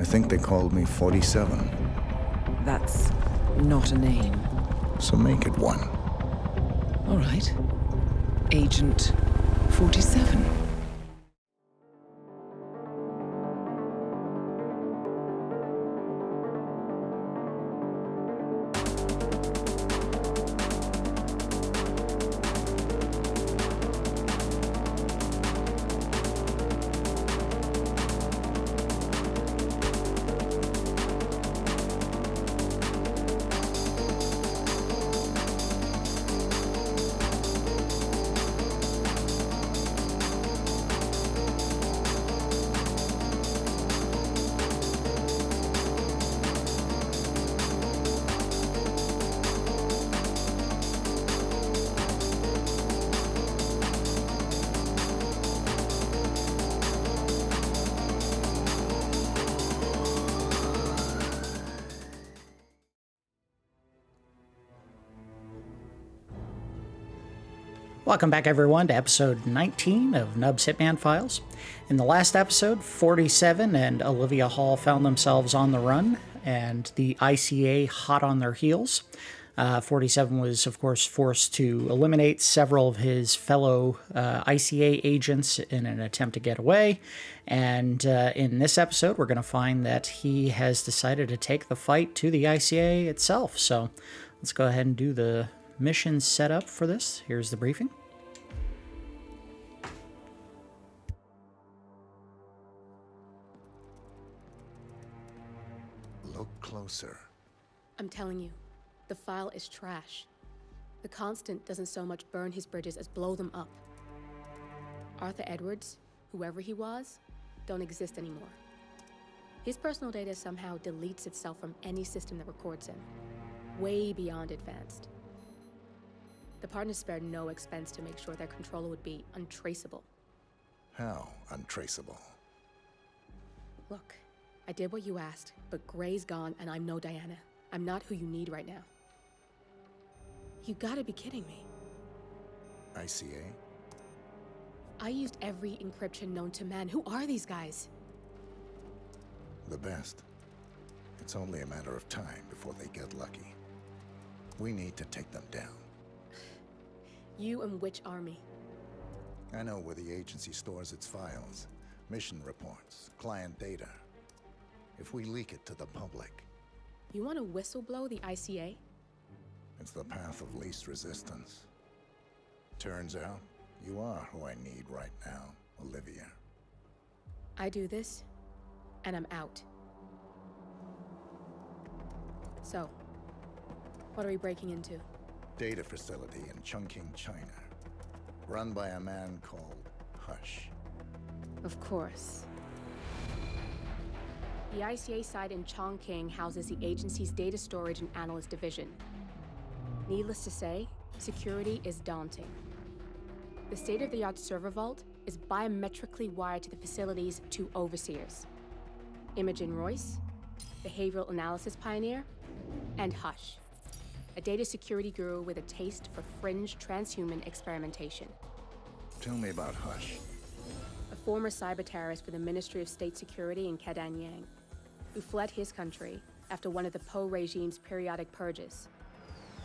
think they called me 47. That's not a name. So make it one. All right. Agent 47. Welcome back, everyone, to episode 19 of Nub's Hitman Files. In the last episode, 47 and Olivia Hall found themselves on the run, and the ICA hot on their heels. 47 was, of course, forced to eliminate several of his fellow ICA agents in an attempt to get away. And in this episode, we're going to find that he has decided to take the fight to the ICA itself. So let's go ahead and do the mission setup for this. Here's the briefing. Look closer. I'm telling you, the file is trash. The Constant doesn't so much burn his bridges as blow them up. Arthur Edwards, whoever he was, don't exist anymore. His personal data somehow deletes itself from any system that records him, way beyond advanced. The partners spared no expense to make sure their controller would be untraceable. How untraceable? Look, I did what you asked, but Gray's gone and I'm no Diana. I'm not who you need right now. You gotta be kidding me. ICA? I used every encryption known to man. Who are these guys? The best. It's only a matter of time before they get lucky. We need to take them down. You and which army? I know where the agency stores its files, mission reports, client data. If we leak it to the public... You want to whistleblow the ICA? It's the path of least resistance. Turns out, you are who I need right now, Olivia. I do this, and I'm out. So, what are we breaking into? Data facility in Chongqing, China. Run by a man called Hush. Of course. The ICA site in Chongqing houses the agency's data storage and analyst division. Needless to say, security is daunting. The state-of-the-art server vault is biometrically wired to the facility's two overseers: Imogen Royce, behavioral analysis pioneer, and Hush, a data security guru with a taste for fringe transhuman experimentation. Tell me about Hush. A former cyber terrorist for the Ministry of State Security in Kadanyang, who fled his country after one of the Po regime's periodic purges.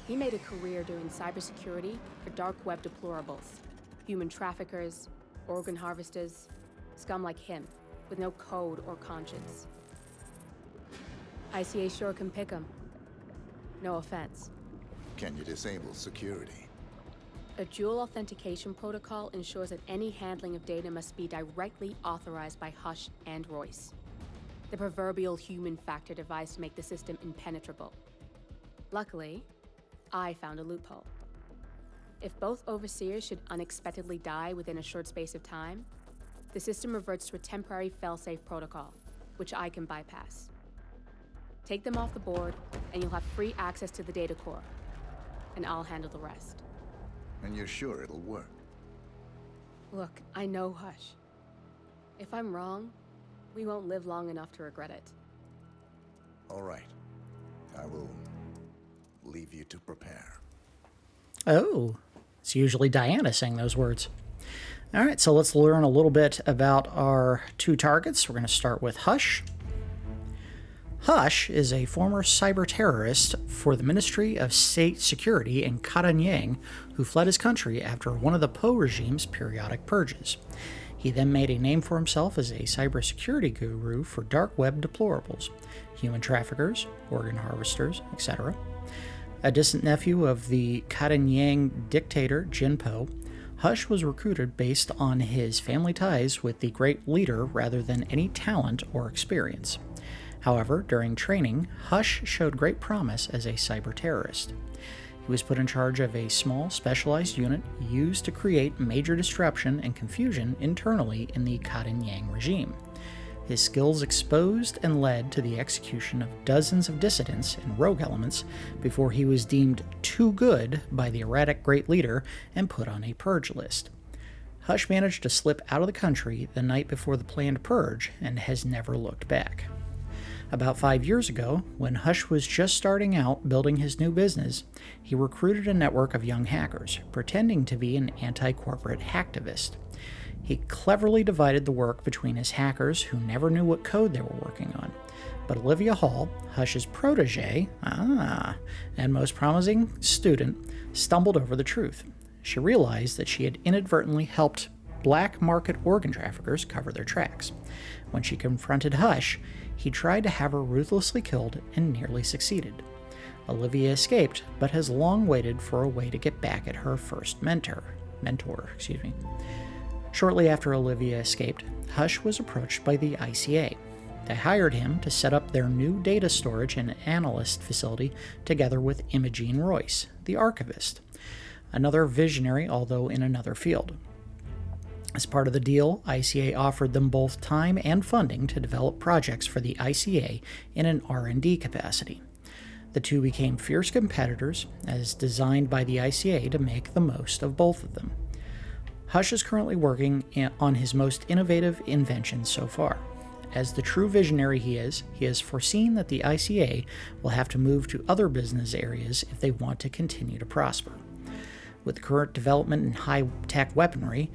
He made a career doing cybersecurity for dark web deplorables, human traffickers, organ harvesters, scum like him, with no code or conscience. ICA sure can pick 'em. No offense. Can you disable security? A dual authentication protocol ensures that any handling of data must be directly authorized by Hush and Royce, the proverbial human factor devised to make the system impenetrable. Luckily, I found a loophole. If both overseers should unexpectedly die within a short space of time, the system reverts to a temporary failsafe protocol, which I can bypass. Take them off the board, and you'll have free access to the data core, and I'll handle the rest. And you're sure it'll work? Look, I know Hush. If I'm wrong, we won't live long enough to regret it. All right. I will leave you to prepare. Oh, it's usually Diana saying those words. All right, so let's learn a little bit about our two targets. We're going to start with Hush. Hush is a former cyber terrorist for the Ministry of State Security in Chongqing who fled his country after one of the Po regime's periodic purges. He then made a name for himself as a cybersecurity guru for dark web deplorables, human traffickers, organ harvesters, etc. A distant nephew of the Chongqing dictator Jin Po, Hush was recruited based on his family ties with the great leader rather than any talent or experience. However, during training, Hush showed great promise as a cyber terrorist. He was put in charge of a small, specialized unit used to create major disruption and confusion internally in the Chongqing regime. His skills exposed and led to the execution of dozens of dissidents and rogue elements before he was deemed too good by the erratic great leader and put on a purge list. Hush managed to slip out of the country the night before the planned purge and has never looked back. About 5 years ago, when Hush was just starting out building his new business, he recruited a network of young hackers, pretending to be an anti-corporate hacktivist. He cleverly divided the work between his hackers who never knew what code they were working on. But Olivia Hall, Hush's protege, and most promising student, stumbled over the truth. She realized that she had inadvertently helped black market organ traffickers cover their tracks. When she confronted Hush, he tried to have her ruthlessly killed and nearly succeeded. Olivia escaped, but has long waited for a way to get back at her first mentor. Shortly after Olivia escaped, Hush was approached by the ICA. They hired him to set up their new data storage and analyst facility together with Imogen Royce, the archivist, another visionary although in another field. As part of the deal, ICA offered them both time and funding to develop projects for the ICA in an R&D capacity. The two became fierce competitors, as designed by the ICA to make the most of both of them. Hush is currently working on his most innovative invention so far. As the true visionary he has foreseen that the ICA will have to move to other business areas if they want to continue to prosper. With current development in high-tech weaponry,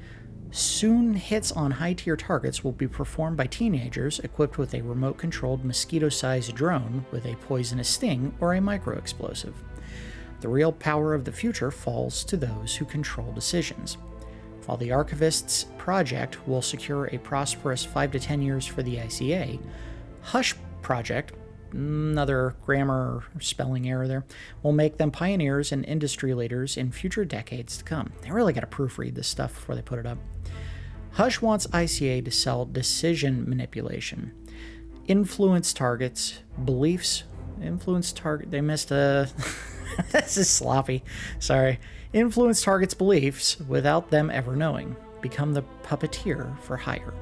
soon hits on high-tier targets will be performed by teenagers equipped with a remote-controlled mosquito-sized drone with a poisonous sting or a micro-explosive. The real power of the future falls to those who control decisions. While the Archivist's project will secure a prosperous 5 to 10 years for the ICA, Hush project, another grammar or spelling error there, will make them pioneers and industry leaders in future decades to come. They really got to proofread this stuff before they put it up. Hush wants ICA to sell decision manipulation, influence targets, beliefs, they missed a... This is sloppy. Sorry. Influence targets' beliefs without them ever knowing. Become the puppeteer for hire.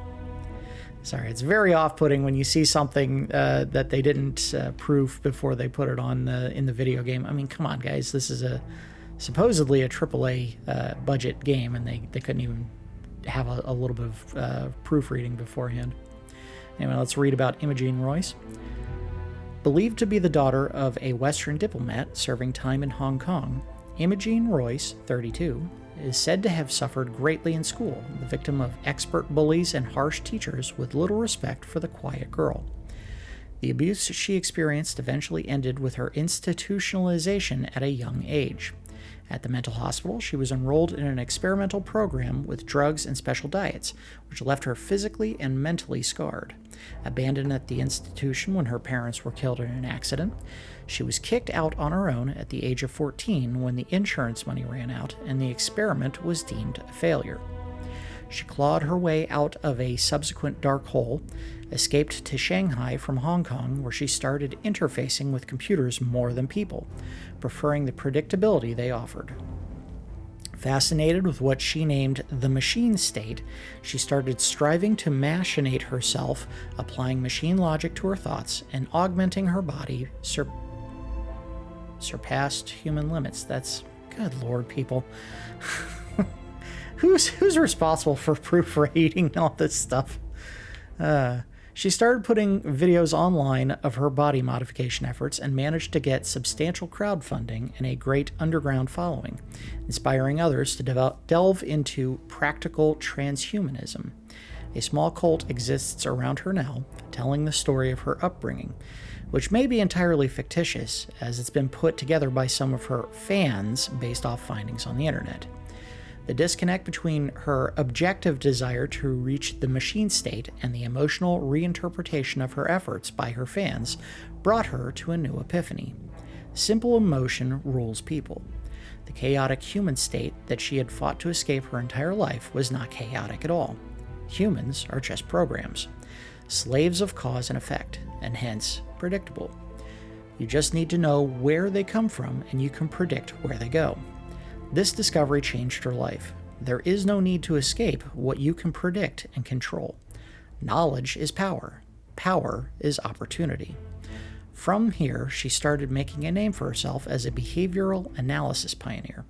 Sorry, it's very off-putting when you see something that they didn't proof before they put it on in the video game. I mean, come on, guys. This is supposedly a AAA budget game, and they couldn't even have a little bit of proofreading beforehand. Anyway, let's read about Imogen Royce. Believed to be the daughter of a Western diplomat serving time in Hong Kong, Imogen Royce, 32, is said to have suffered greatly in school, the victim of expert bullies and harsh teachers with little respect for the quiet girl. The abuse she experienced eventually ended with her institutionalization at a young age. At the mental hospital, she was enrolled in an experimental program with drugs and special diets, which left her physically and mentally scarred. Abandoned at the institution when her parents were killed in an accident, she was kicked out on her own at the age of 14 when the insurance money ran out and the experiment was deemed a failure. She clawed her way out of a subsequent dark hole, escaped to Shanghai from Hong Kong, where she started interfacing with computers more than people, preferring the predictability they offered. Fascinated with what she named the machine state, she started striving to machinate herself, applying machine logic to her thoughts and augmenting her body surpassed human limits. That's good Lord, people. Who's responsible for proofreading all this stuff? She started putting videos online of her body modification efforts and managed to get substantial crowdfunding and a great underground following, inspiring others to delve into practical transhumanism. A small cult exists around her now, telling the story of her upbringing, which may be entirely fictitious, as it's been put together by some of her fans based off findings on the internet. The disconnect between her objective desire to reach the machine state and the emotional reinterpretation of her efforts by her fans brought her to a new epiphany. Simple emotion rules people. The chaotic human state that she had fought to escape her entire life was not chaotic at all. Humans are just programs, slaves of cause and effect, and hence predictable. You just need to know where they come from and you can predict where they go. This discovery changed her life. There is no need to escape what you can predict and control. Knowledge is power. Power is opportunity. From here, she started making a name for herself as a behavioral analysis pioneer,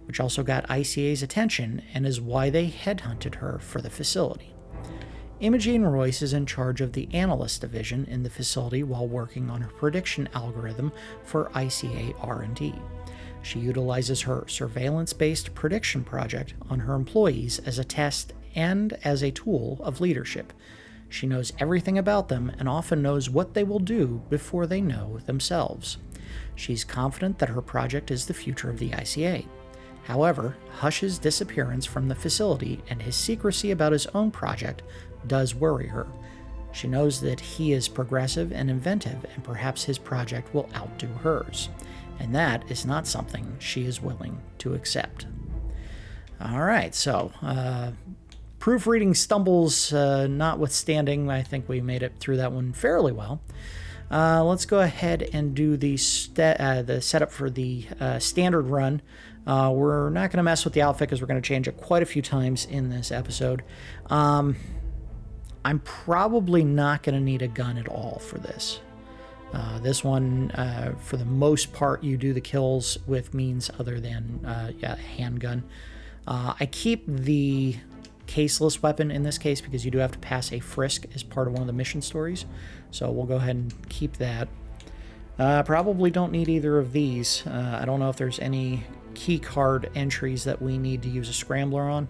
which also got ICA's attention and is why they headhunted her for the facility. Imogen Royce is in charge of the analyst division in the facility while working on her prediction algorithm for ICA R&D. She utilizes her surveillance-based prediction project on her employees as a test and as a tool of leadership. She knows everything about them and often knows what they will do before they know themselves. She's confident that her project is the future of the ICA. However, Hush's disappearance from the facility and his secrecy about his own project does worry her. She knows that he is progressive and inventive, and perhaps his project will outdo hers. And that is not something she is willing to accept. All right, so proofreading stumbles notwithstanding, I think we made it through that one fairly well. Let's go ahead and do the setup for the standard run. We're not going to mess with the outfit because we're going to change it quite a few times in this episode. I'm probably not going to need a gun at all for this. This one, for the most part, you do the kills with means other than handgun. I keep the caseless weapon in this case because you do have to pass a frisk as part of one of the mission stories. So we'll go ahead and keep that. Probably don't need either of these. I don't know if there's any key card entries that we need to use a scrambler on.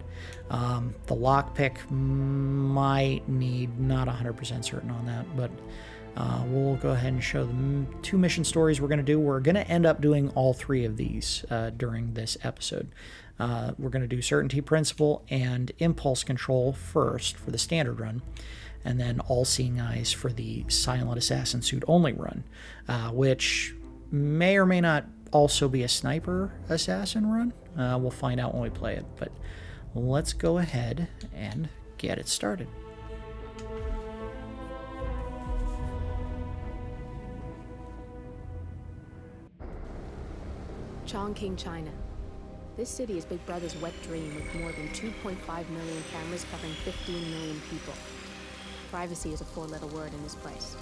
The lockpick might need, not 100% certain on that, but we'll go ahead and show the two mission stories we're going to do. We're going to end up doing all three of these during this episode. We're going to do Certainty Principle and Impulse Control first for the standard run, and then All-Seeing Eyes for the Silent Assassin Suit Only run, which may or may not also be a Sniper Assassin run. We'll find out when we play it, but let's go ahead and get it started. Chongqing, China. This city is Big Brother's wet dream with more than 2.5 million cameras covering 15 million people. Privacy is a four-letter word in this place.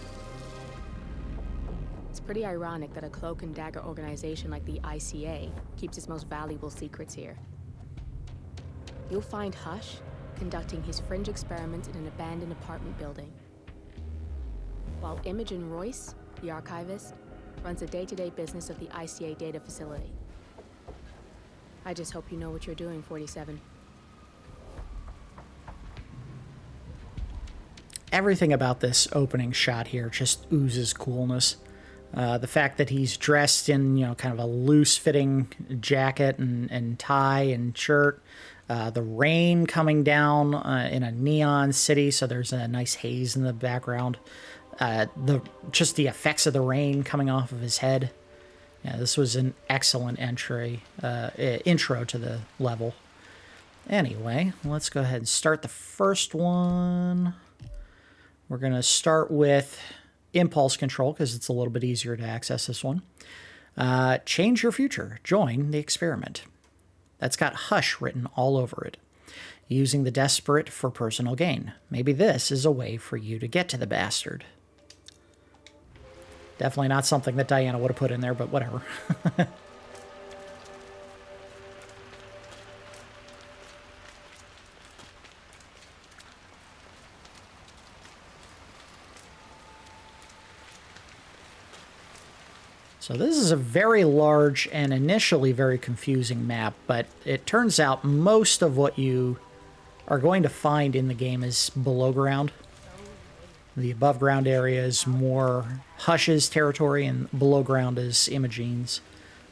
It's pretty ironic that a cloak and dagger organization like the ICA keeps its most valuable secrets here. You'll find Hush conducting his fringe experiments in an abandoned apartment building, while Imogen Royce, the archivist, runs the day-to-day business of the ICA data facility. I just hope you know what you're doing, 47. Everything about this opening shot here just oozes coolness. The fact that he's dressed in, kind of a loose-fitting jacket and tie and shirt. The rain coming down in a neon city, so there's a nice haze in the background. The effects of the rain coming off of his head. Yeah, this was an excellent intro to the level. Anyway, let's go ahead and start the first one. We're going to start with Impulse Control because it's a little bit easier to access this one. Change your future. Join the experiment. That's got Hush written all over it. Using the desperate for personal gain. Maybe this is a way for you to get to the bastard. Definitely not something that Diana would have put in there, but whatever. So this is a very large and initially very confusing map, but it turns out most of what you are going to find in the game is below ground. The above ground area is more Hush's territory, and below ground is Imogen's.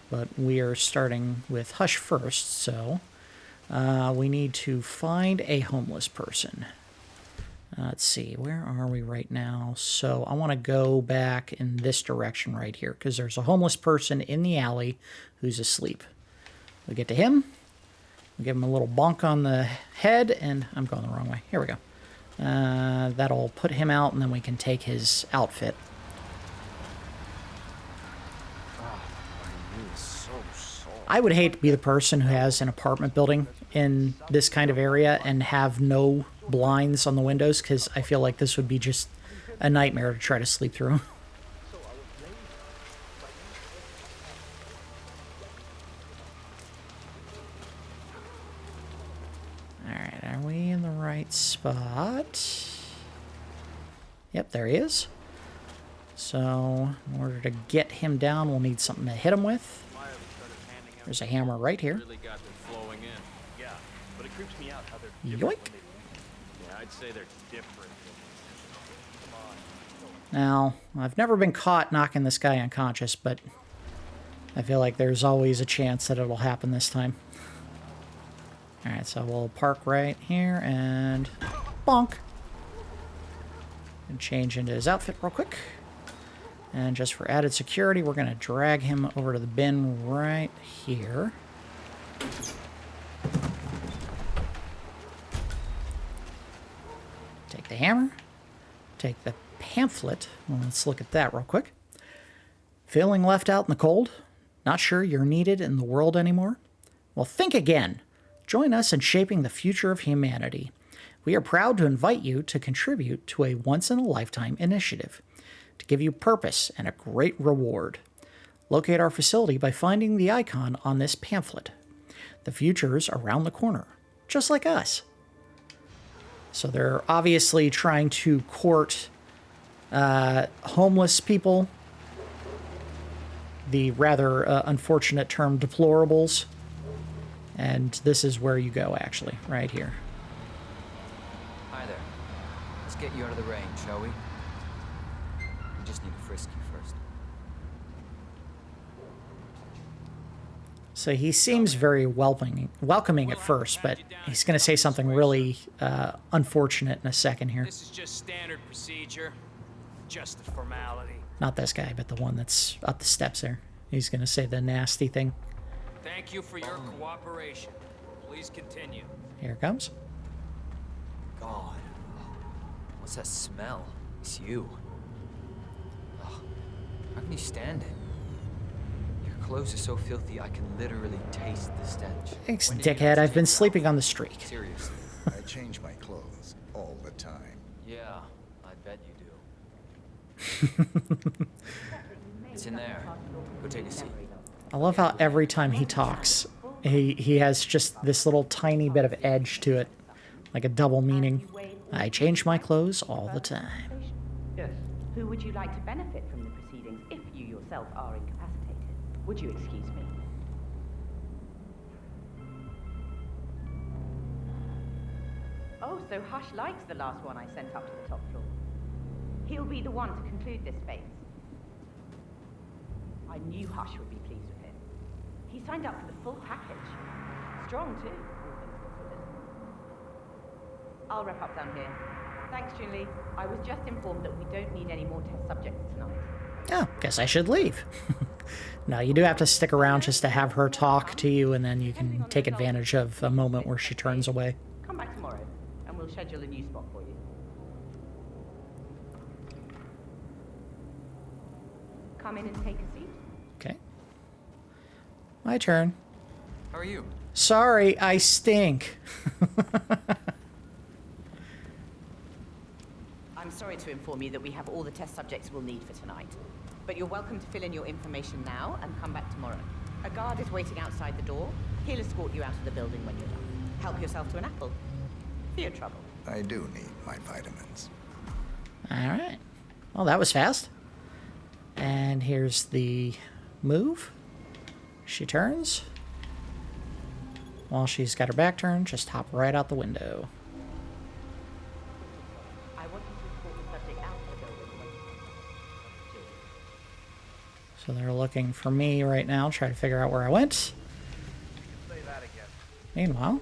But we are starting with Hush first, so we need to find a homeless person. Let's see, where are we right now? So I want to go back in this direction right here, because there's a homeless person in the alley who's asleep. We get to him. We give him a little bonk on the head, and I'm going the wrong way. Here we go. That'll put him out, and then we can take his outfit. I would hate to be the person who has an apartment building in this kind of area and have no blinds on the windows, because I feel like this would be just a nightmare to try to sleep through. Alright, are we in the right spot? Yep, there he is. So, in order to get him down, we'll need something to hit him with. There's a hammer right here. Yoink! Now, I've never been caught knocking this guy unconscious, but I feel like there's always a chance that it'll happen this time. Alright, so we'll park right here and bonk. And change into his outfit real quick. And just for added security, we're going to drag him over to the bin right here. Take the hammer. Take the pamphlet. Well, let's look at that real quick. Feeling left out in the cold? Not sure you're needed in the world anymore? Well, think again. Join us in shaping the future of humanity. We are proud to invite you to contribute to a once-in-a-lifetime initiative to give you purpose and a great reward. Locate our facility by finding the icon on this pamphlet. The future's around the corner, just like us. So they're obviously trying to court homeless people, the rather unfortunate term deplorables. And this is where you go, actually, right here. Hi there. Let's get you out of the rain, shall we? We just need to frisk you first. So he seems very welcoming at first, but he's going to say something really unfortunate in a second here. This is just standard procedure. Just a formality. Not this guy, but the one that's up the steps there. He's going to say the nasty thing. Thank you for your cooperation. Please continue. Here it comes. God. What's that smell? It's you. Ugh. How can you stand it? Your clothes are so filthy I can literally taste the stench. Thanks, When did you dickhead. last I've been take sleeping out? on the streak. Seriously. I change my clothes all the time. Yeah, I bet you do. It's in there. Go take a seat. I love how every time he talks, he has just this little tiny bit of edge to it, like a double meaning. I change my clothes all the time. Yes. Who would you like to benefit from the proceedings if you yourself are incapacitated? Would you excuse me? Oh, so Hush likes the last one I sent up to the top floor. He'll be the one to conclude this phase. I knew Hush would be pleased with him. He signed up for the full package. Strong, too, all things considered. I'll wrap up down here. Thanks, Julie. I was just informed that we don't need any more test subjects tonight. Oh, guess I should leave. No, you do have to stick around just to have her talk to you, and then you can take advantage of a moment where she turns away. Come back tomorrow, and we'll schedule a new spot for you. Come in and take a seat. Okay. My turn. How are you? Sorry, I stink. I'm sorry to inform you that we have all the test subjects we'll need for tonight. But you're welcome to fill in your information now and come back tomorrow. A guard is waiting outside the door. He'll escort you out of the building when you're done. Help yourself to an apple. For your trouble. I do need my vitamins. All right. Well, that was fast. And here's the move. She turns. While she's got her back turned, just hop right out the window. So they're looking for me right now, trying to figure out where I went. Meanwhile,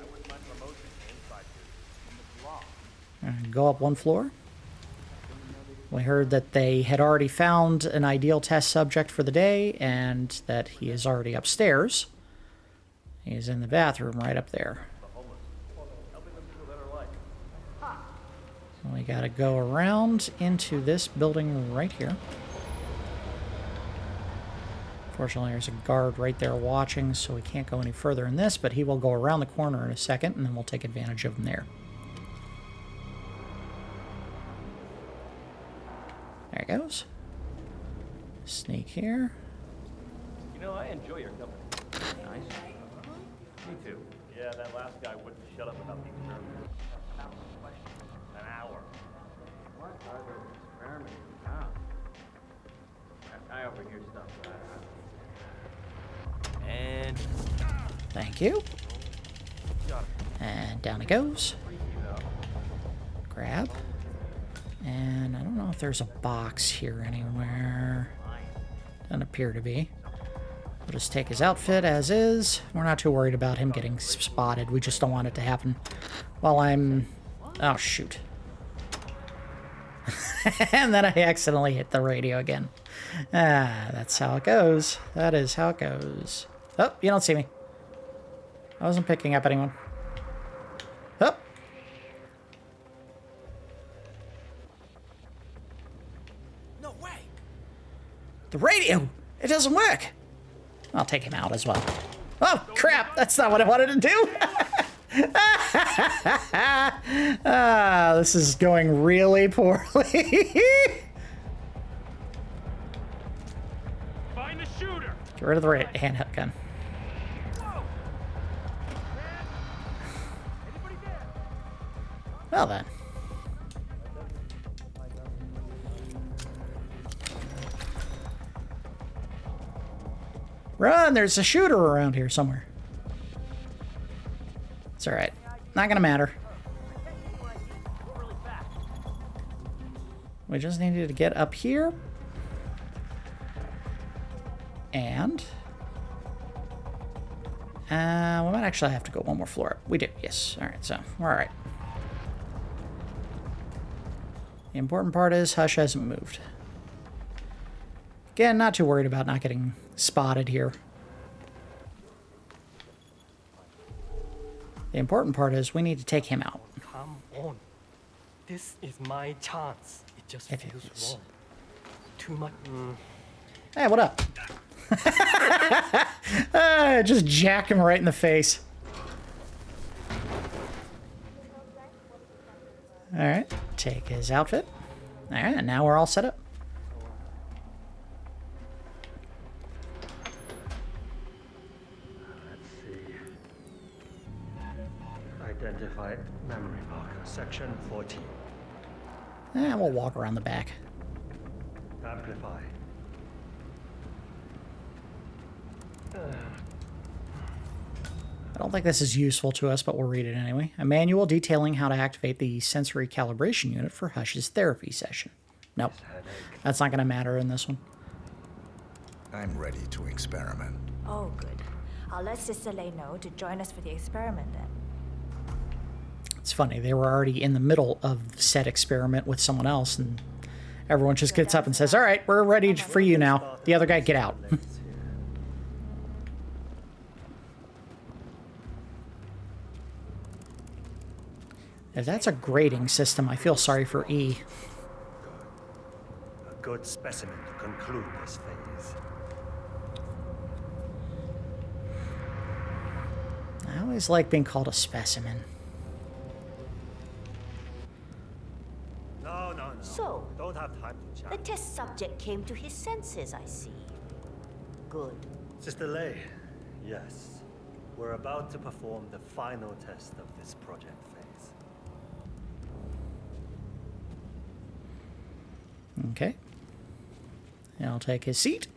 go up one floor. We heard that they had already found an ideal test subject for the day and that he is already upstairs. He's in the bathroom right up there. So we gotta go around into this building right here. Fortunately, there's a guard right there watching, so we can't go any further in this, but he will go around the corner in a second, and then we'll take advantage of him there. There he goes. Sneak here. You know, I enjoy your company. Nice. Me too. Yeah, that last guy wouldn't shut up about the experiment. An hour. What are those experiments about? I overhear stuff. And Thank you. And down it goes. Grab. And I don't know if there's a box here anywhere. Doesn't appear to be. We'll just take his outfit as is. We're not too worried about him getting spotted. We just don't want it to happen while I'm... Oh, shoot. And then I accidentally hit the radio again. Ah, that's how it goes. That is how it goes. Oh, you don't see me. I wasn't picking up anyone. Oh. No way. The radio! It doesn't work! I'll take him out as well. Oh, crap! That's not what I wanted to do! This is going really poorly. find the shooter. Get rid of the handheld gun. Well then. Run! There's a shooter around here somewhere. It's alright. Not gonna matter. We just needed to get up here. And... we might actually have to go one more floor up. We do, yes. Alright, so we're alright. The important part is Hush hasn't moved. Again, not too worried about not getting spotted here. The important part is we need to take him out. Come on. This is my chance. It just If it feels is. wrong. Too much. Hey, what up? Just jack him right in the face. Alright, take his outfit. Alright, and now we're all set up. Let's see. Identify memory marker, section 14. And we'll walk around the back. Amplify. I don't think this is useful to us, but we'll read it anyway. A manual detailing how to activate the sensory calibration unit for Hush's therapy session. Nope. That's not going to matter in this one. I'm ready to experiment. Oh, good. I'll let Sister Lei know to join us for the experiment then. It's funny, they were already in the middle of said experiment with someone else, and everyone just gets up and says, all right, we're ready for you now. The other guy, get out. If that's a grading system, I feel sorry for E. A good specimen to conclude this phase. I always like being called a specimen. No. So, Don't have time to the chat. test subject came to his senses, I see. Good. Sister Lei, yes. We're about to perform the final test of this project phase. Okay. And I'll take his seat.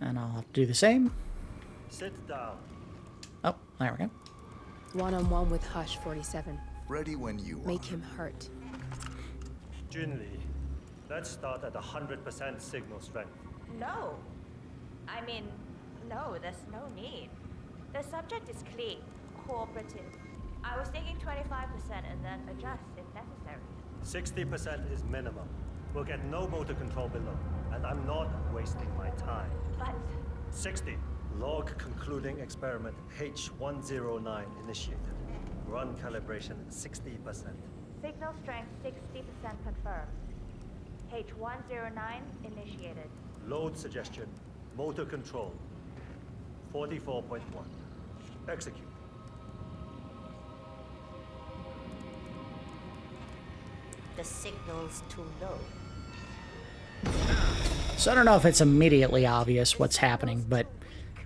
And I'll have to do the same. Sit down. Oh, there we go. One-on-one with Hush 47. Ready when you Make are. him hurt. Junli, Let's start at 100% signal strength. No. I mean, no, there's no need. The subject is clean, cooperative. I was thinking 25% and then adjust if necessary. 60% is minimum. We'll get no motor control below, and I'm not wasting my time. But 60. Log concluding experiment H109 initiated. Run calibration 60%. signal strength 60% confirmed. H109 initiated. Load suggestion, motor control 44.1. Execute. The signal's too low. So I don't know if it's immediately obvious what's happening, but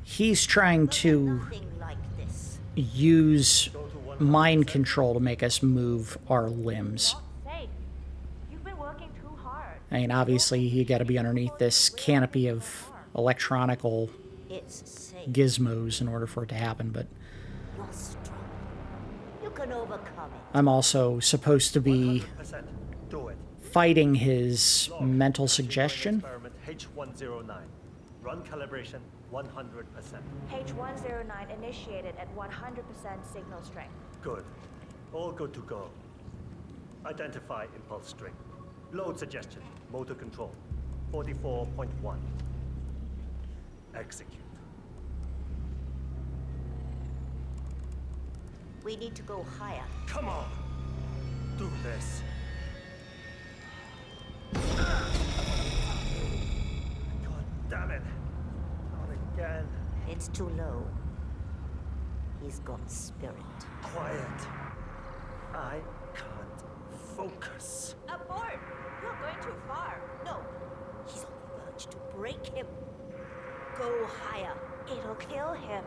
he's trying to Nothing like this. use mind control to make us move our limbs. Safe. You've been working too hard. I mean, obviously, you got to be underneath this canopy of electronical It's safe. gizmos in order for it to happen, but You're strong. You can overcome it. I'm also supposed to be 100%. Do it. fighting his mental suggestion. Experiment H109. Run calibration 100%. H109 initiated at 100% signal strength. Good. All good to go. Identify impulse string. Load suggestion. Motor control 44.1. Execute. We need to go higher. Come on. Do this. God damn it. Not again. It's too low. He's got spirit. Quiet. I can't focus. Abort! You're going too far. No, he's on the verge to break him. Go higher. It'll kill him.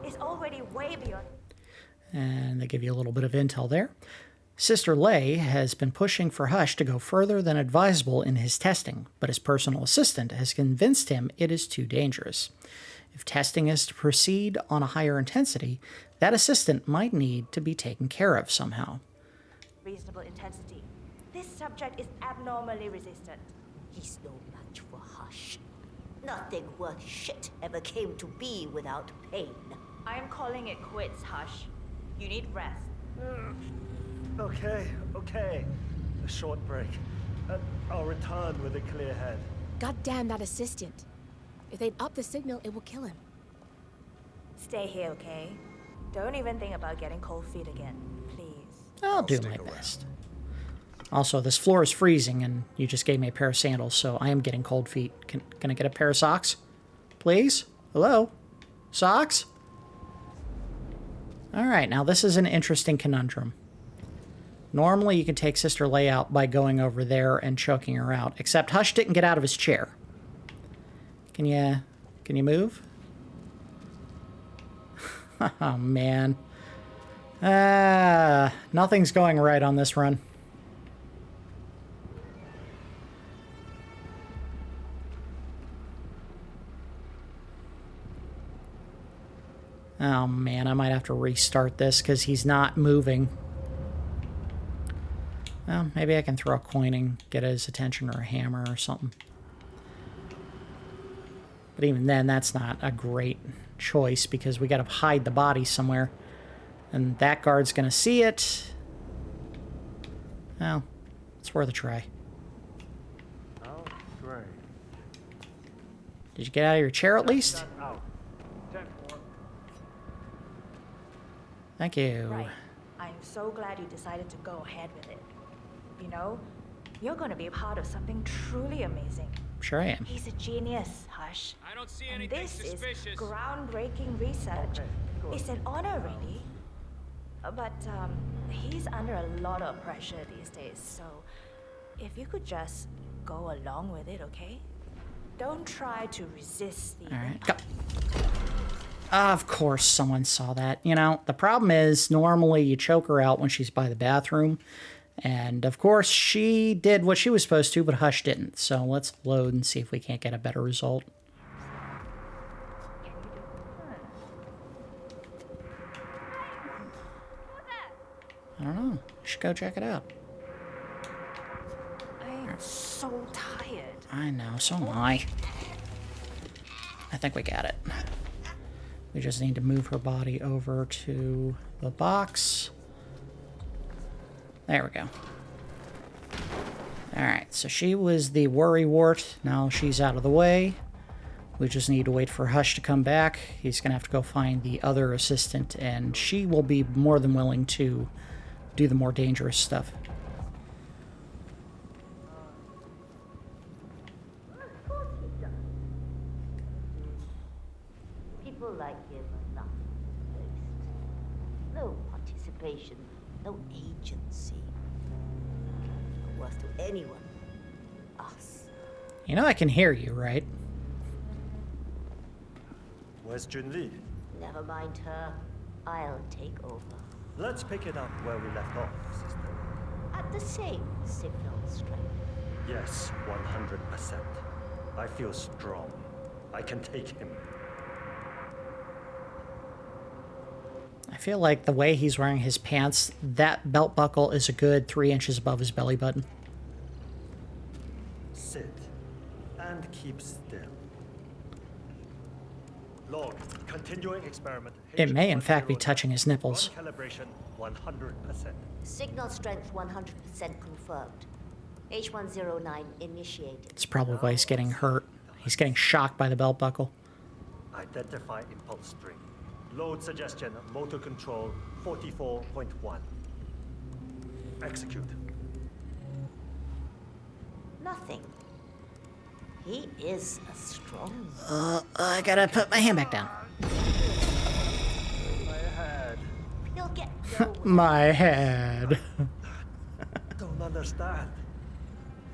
It's already way beyond. And they give you a little bit of intel there. Sister Lei has been pushing for Hush to go further than advisable in his testing, but his personal assistant has convinced him it is too dangerous. If testing is to proceed on a higher intensity, that assistant might need to be taken care of somehow. Reasonable intensity. This subject is abnormally resistant. He's no match for Hush. Nothing worth shit ever came to be without pain. I am calling it quits, Hush. You need rest. Okay. A short break. I'll return with a clear head. God damn that assistant. If they'd up the signal, it will kill him. Stay here, okay? Don't even think about getting cold feet again, please. I'll do stick my around. best. Also, this floor is freezing, and you just gave me a pair of sandals, so I am getting cold feet. Can I get a pair of socks? Please? Hello? Socks? Alright, now this is an interesting conundrum. Normally, you can take Sister Lei out by going over there and choking her out, except Hush didn't get out of his chair. Can you move? Oh, man. Nothing's going right on this run. Oh, man, I might have to restart this because he's not moving. Well, maybe I can throw a coin and get his attention, or a hammer or something. But even then, that's not a great choice because we got to hide the body somewhere. And that guard's going to see it. Well, it's worth a try. Oh, great. Did you get out of your chair at least? Out. 10-4. Thank you. Right. I am so glad you decided to go ahead with it. You know, you're going to be a part of something truly amazing. Sure I am. He's a genius, Hush. I don't see And anything this suspicious. is groundbreaking research. It's an honor, really. But he's under a lot of pressure these days, so if you could just go along with it, okay? Don't try to resist the All right, go. Of course someone saw that. You know, the problem is normally you choke her out when she's by the bathroom. And of course she did what she was supposed to, but Hush didn't. So let's load and see if we can't get a better result. I don't know. You should go check it out. I I'm so tired. I know, so am I. I think we got it. We just need to move her body over to the box. There we go. Alright, so she was the worrywart. Now she's out of the way. We just need to wait for Hush to come back. He's going to have to go find the other assistant, and she will be more than willing to do the more dangerous stuff. Of course he does. People like him are not replaced. No participation, no agency. No worth to anyone. Us. You know I can hear you, right? Where's Junli? Never mind her. I'll take over. Let's pick it up where we left off, sister. At the same signal strength. Yes, 100%. I feel strong. I can take him. I feel like the way he's wearing his pants, that belt buckle is a good 3 inches above his belly button. Sit. And keep still. Log, continuing experiment. It may in fact be touching his nipples. Calibration 100%. Signal strength 100% confirmed. H109 initiated. It's probably why he's getting hurt. He's getting shocked by the belt buckle. Identify impulse string. Load suggestion, motor control 44.1. Execute. Nothing. He is a strong. I gotta put my hand back down. My head. He'll get nowhere. My head. Don't understand.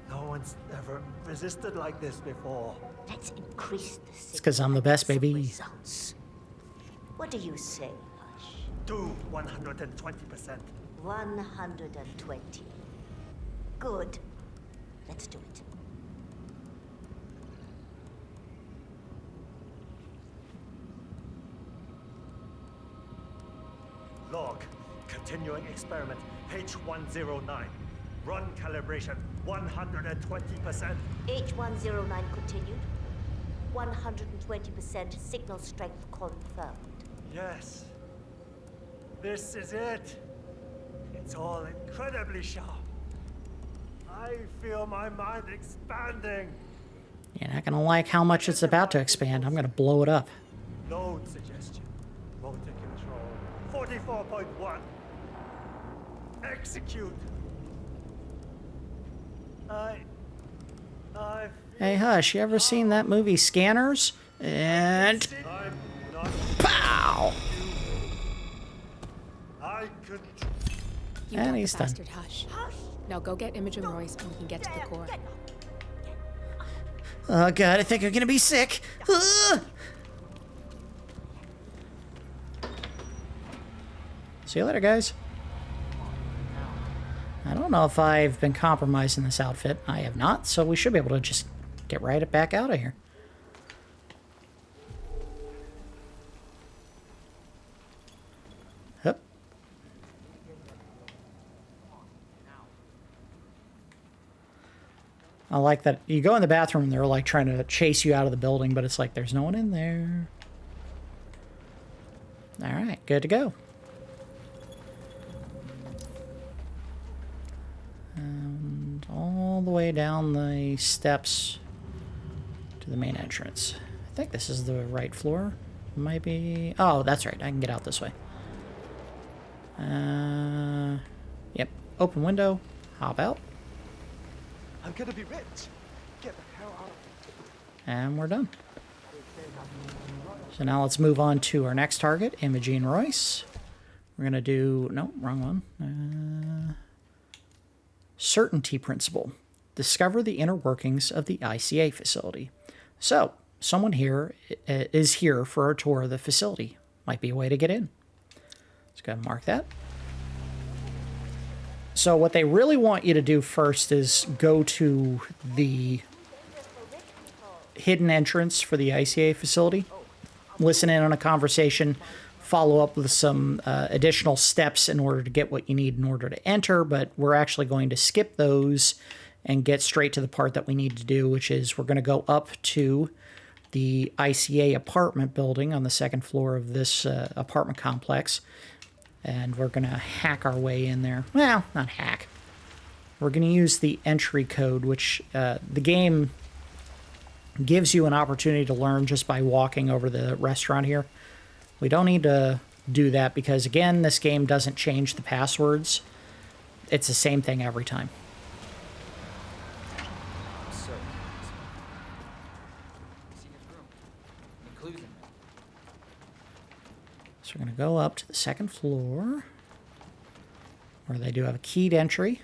No one's ever resisted like this before. Let's increase the signal. It's 'cause I'm the best, and some baby. Results. What do you say, Hush? Do 120%. 120. Good. Let's do it. Log, continuing experiment H109. Run calibration 120%. H109 continued. 120% signal strength confirmed. Yes. This is it. It's all incredibly sharp. I feel my mind expanding. You're not gonna like how much it's about to expand. I'm gonna blow it up. Load suggestion. Motor control 44.1. Execute. Hey, Hush, you ever seen that movie Scanners? And I'm not. pow! I could. You And got he's the done. bastard, Hush. Now go get Imogen Royce and we can get to the core. Oh god, I think I'm gonna be sick. See you later, guys. I don't know if I've been compromised in this outfit. I have not, so we should be able to just get right back out of here. Hup. I like that you go in the bathroom and they're like trying to chase you out of the building, but it's like there's no one in there. All right, good to go. And all the way down the steps to the main entrance. I think this is the right floor. Might be. Oh, that's right. I can get out this way. Yep. Open window. Hop out. I'm gonna be rich. Get the hell out. And we're done. So now let's move on to our next target, Imogen Royce. We're going to do... No, wrong one. Certainty principle. Discover the inner workings of the ICA facility. So, someone here is here for a tour of the facility. Might be a way to get in. Let's go ahead and mark that. So what they really want you to do first is go to the hidden entrance for the ICA facility, listen in on a conversation, follow up with some additional steps in order to get what you need in order to enter, but we're actually going to skip those and get straight to the part that we need to do, which is we're going to go up to the ICA apartment building on the second floor of this apartment complex. And we're going to hack our way in there. Well, not hack. We're going to use the entry code, which the game gives you an opportunity to learn just by walking over the restaurant here. We don't need to do that because, again, this game doesn't change the passwords. It's the same thing every time. So we're going to go up to the second floor where they do have a keyed entry.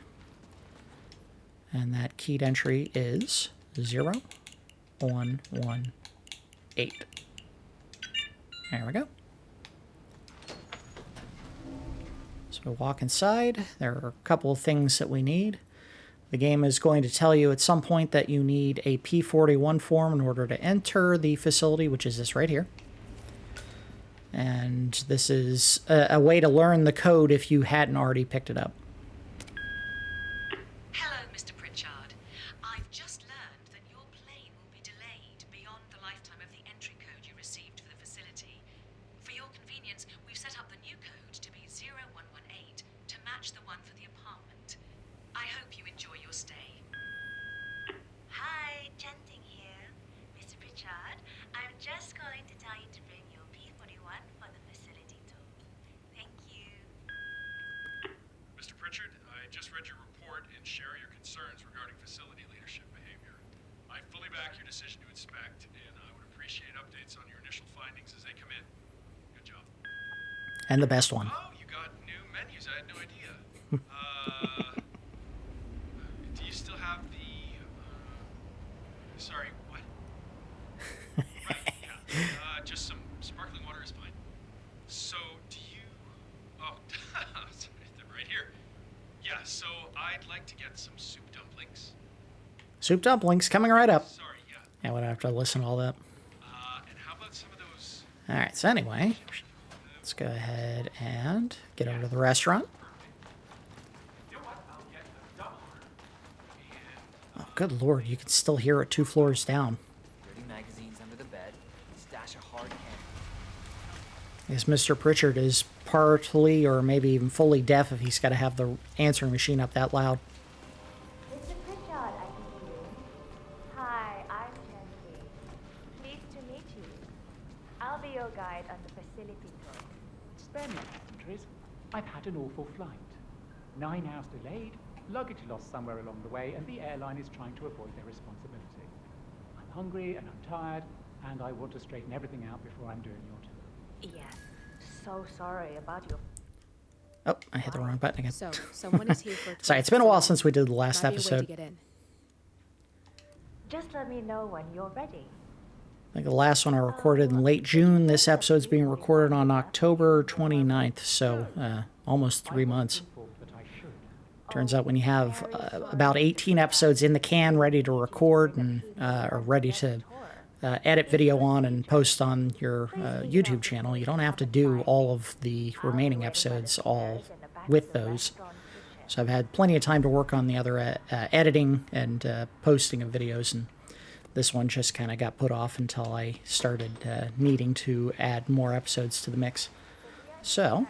And that keyed entry is 0118. There we go. So we walk inside. There are a couple of things that we need. The game is going to tell you at some point that you need a P41 form in order to enter the facility, which is this right here. And this is a way to learn the code if you hadn't already picked it up. Hello, Mr. Pritchard. I've just learned that your plane will be delayed beyond the lifetime of the entry code you received for the facility. For your convenience, we've set up the new code to be 0118 to match the one for the apartment. I hope you enjoy your stay. Hi, Chongqing here. Mr. Pritchard, I'm just calling to tell you to bring your P41 for the facility tour. Thank you. Mr. Pritchard, I just read your report and share your concerns regarding facility leadership behavior. I fully back your decision to inspect, and I would appreciate updates on your initial findings as they come in. Good job. And the best one. Oh, you got new menus. I had no idea. Do you still have the... sorry, what? Right, yeah. Just some sparkling water is fine. So, do you... Oh, they're right here. Yeah, so I'd like to get some soup dumplings. Soup dumplings coming right up. Sorry, yeah. I would have to listen to all that. And how about some of those... All right, so anyway, let's go ahead and get over to the restaurant. Oh, good lord, you can still hear it 2 floors down. Dirty magazines under the bed. Stash a hard candy. I guess Mr. Pritchard is partly or maybe even fully deaf if he's got to have the answering machine up that loud. Mr. Pritchard, I can hear you. Hi, I'm Chongqing. Pleased to meet you. I'll be your guide on the facility tour. Spare me, Tris. I've had an awful flight. 9 hours delayed, luggage lost somewhere along the way, and the airline is trying to avoid their responsibility. I'm hungry and I'm tired, and I want to straighten everything out before I'm doing your tour. Yeah, so sorry about your... Oh, I hit the wrong button again. So, someone is here for a Sorry, it's been a while since we did the last Might be a way to episode. get in. Just let me know when you're ready. I think the last one I recorded in late June. This episode's being recorded on October 29th, so almost 3 months. Turns out when you have about 18 episodes in the can ready to record and or ready to edit video on and post on your YouTube channel, you don't have to do all of the remaining episodes all with those. So I've had plenty of time to work on the other editing and posting of videos, and this one just kind of got put off until I started needing to add more episodes to the mix. So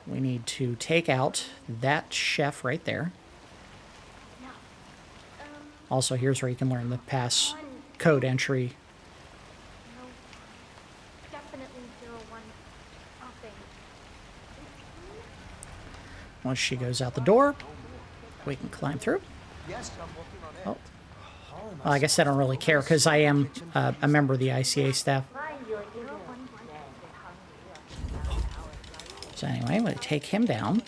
we need to take out that chef right there. Also, here's where you can learn the pass code entry. Definitely 01 nothing. Once she goes out the door, we can climb through. Yes, I'm working on it. Oh. Well, I guess I don't really care because I am a member of the ICA staff. So anyway, we take him down.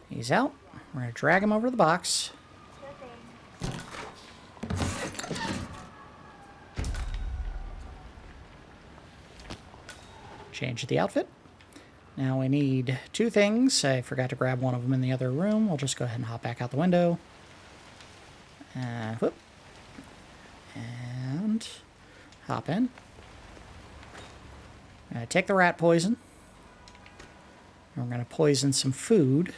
He's out. We're going to drag him over to the box. Change the outfit. Now we need 2 things. I forgot to grab one of them in the other room. We'll just go ahead and hop back out the window. Whoop. And hop in. Take the rat poison. We're going to poison some food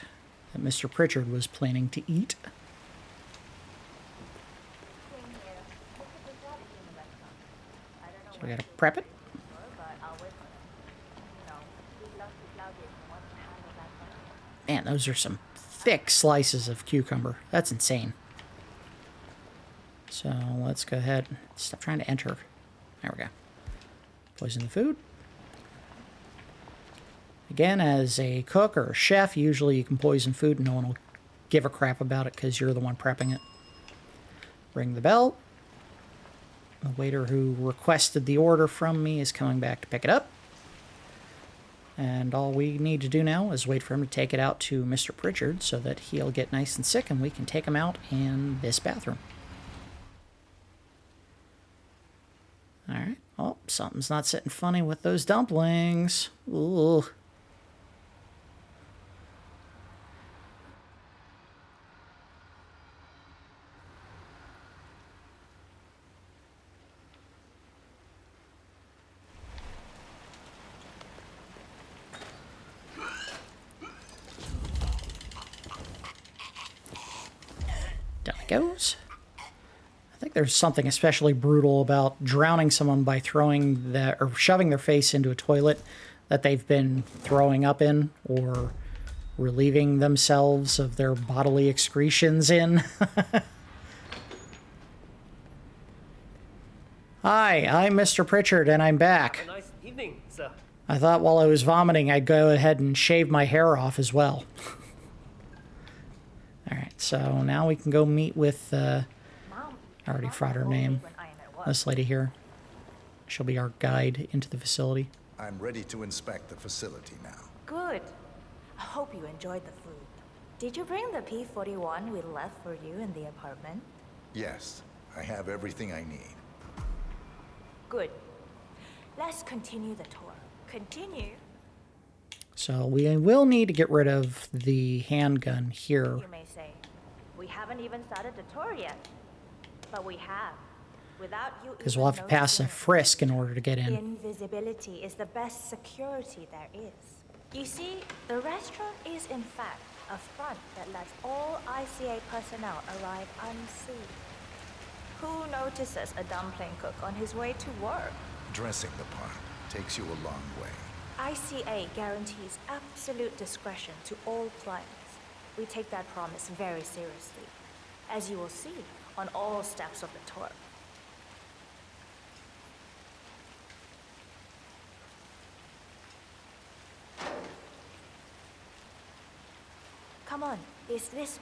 that Mr. Pritchard was planning to eat. So we got to prep it. Man, those are some thick slices of cucumber. That's insane. So let's go ahead. Stop trying to enter. There we go. Poison the food. Again, as a cook or a chef, usually you can poison food and no one will give a crap about it because you're the one prepping it. Ring the bell. The waiter who requested the order from me is coming back to pick it up. And all we need to do now is wait for him to take it out to Mr. Pritchard so that he'll get nice and sick and we can take him out in this bathroom. Alright. Oh, something's not sitting funny with those dumplings. Ooh. Down it goes. I think there's something especially brutal about drowning someone by throwing or shoving their face into a toilet that they've been throwing up in or relieving themselves of their bodily excretions in. Hi, I'm Mr. Pritchard and I'm back. Nice evening, sir. I thought while I was vomiting I'd go ahead and shave my hair off as well. Alright, so now we can go meet with, I already forgot her name. This lady here. She'll be our guide into the facility. I'm ready to inspect the facility now. Good. I hope you enjoyed the food. Did you bring the P-41 we left for you in the apartment? Yes, I have everything I need. Good. Let's continue the tour. Continue? So we will need to get rid of the handgun here. You may say, we haven't even started the tour yet. But we have. Without you, because we'll have to pass a frisk in order to get in. Invisibility is the best security there is. You see, the restaurant is in fact a front that lets all ICA personnel arrive unseen. Who notices a dumpling cook on his way to work? Dressing the part takes you a long way. ICA guarantees absolute discretion to all clients. We take that promise very seriously, as you will see on all steps of the tour. Come on, it's this.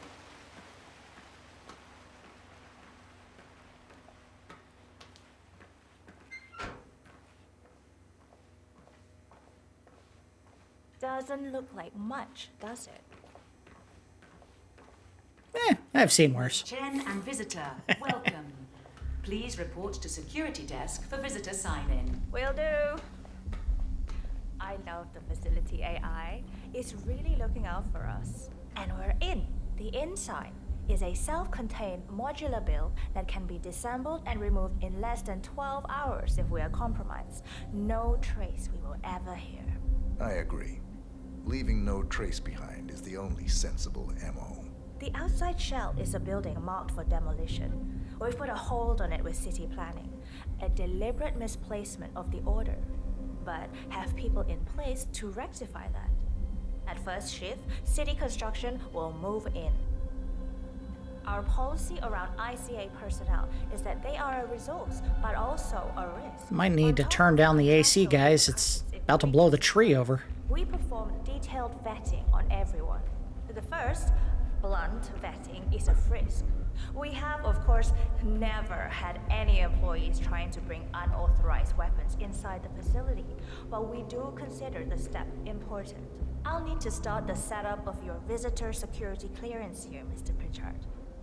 Doesn't look like much, does it? I've seen worse. Chen and visitor, welcome. Please report to security desk for visitor sign-in. Will do. I love the facility AI. It's really looking out for us. And we're in. The inside is a self-contained modular build that can be disassembled and removed in less than 12 hours if we are compromised. No trace we will ever hear. I agree. Leaving no trace behind is the only sensible MO. The outside shell is a building marked for demolition. We've put a hold on it with city planning. A deliberate misplacement of the order. But have people in place to rectify that. At first shift, city construction will move in. Our policy around ICA personnel is that they are a resource, but also a risk. Might need to turn down the AC, guys. It's about to blow the tree over. We perform detailed vetting on everyone. The first, blunt vetting, is a frisk. We have, of course, never had any employees trying to bring unauthorized weapons inside the facility, but we do consider the step important. I'll need to start the setup of your visitor security clearance here, Mr. Pritchard.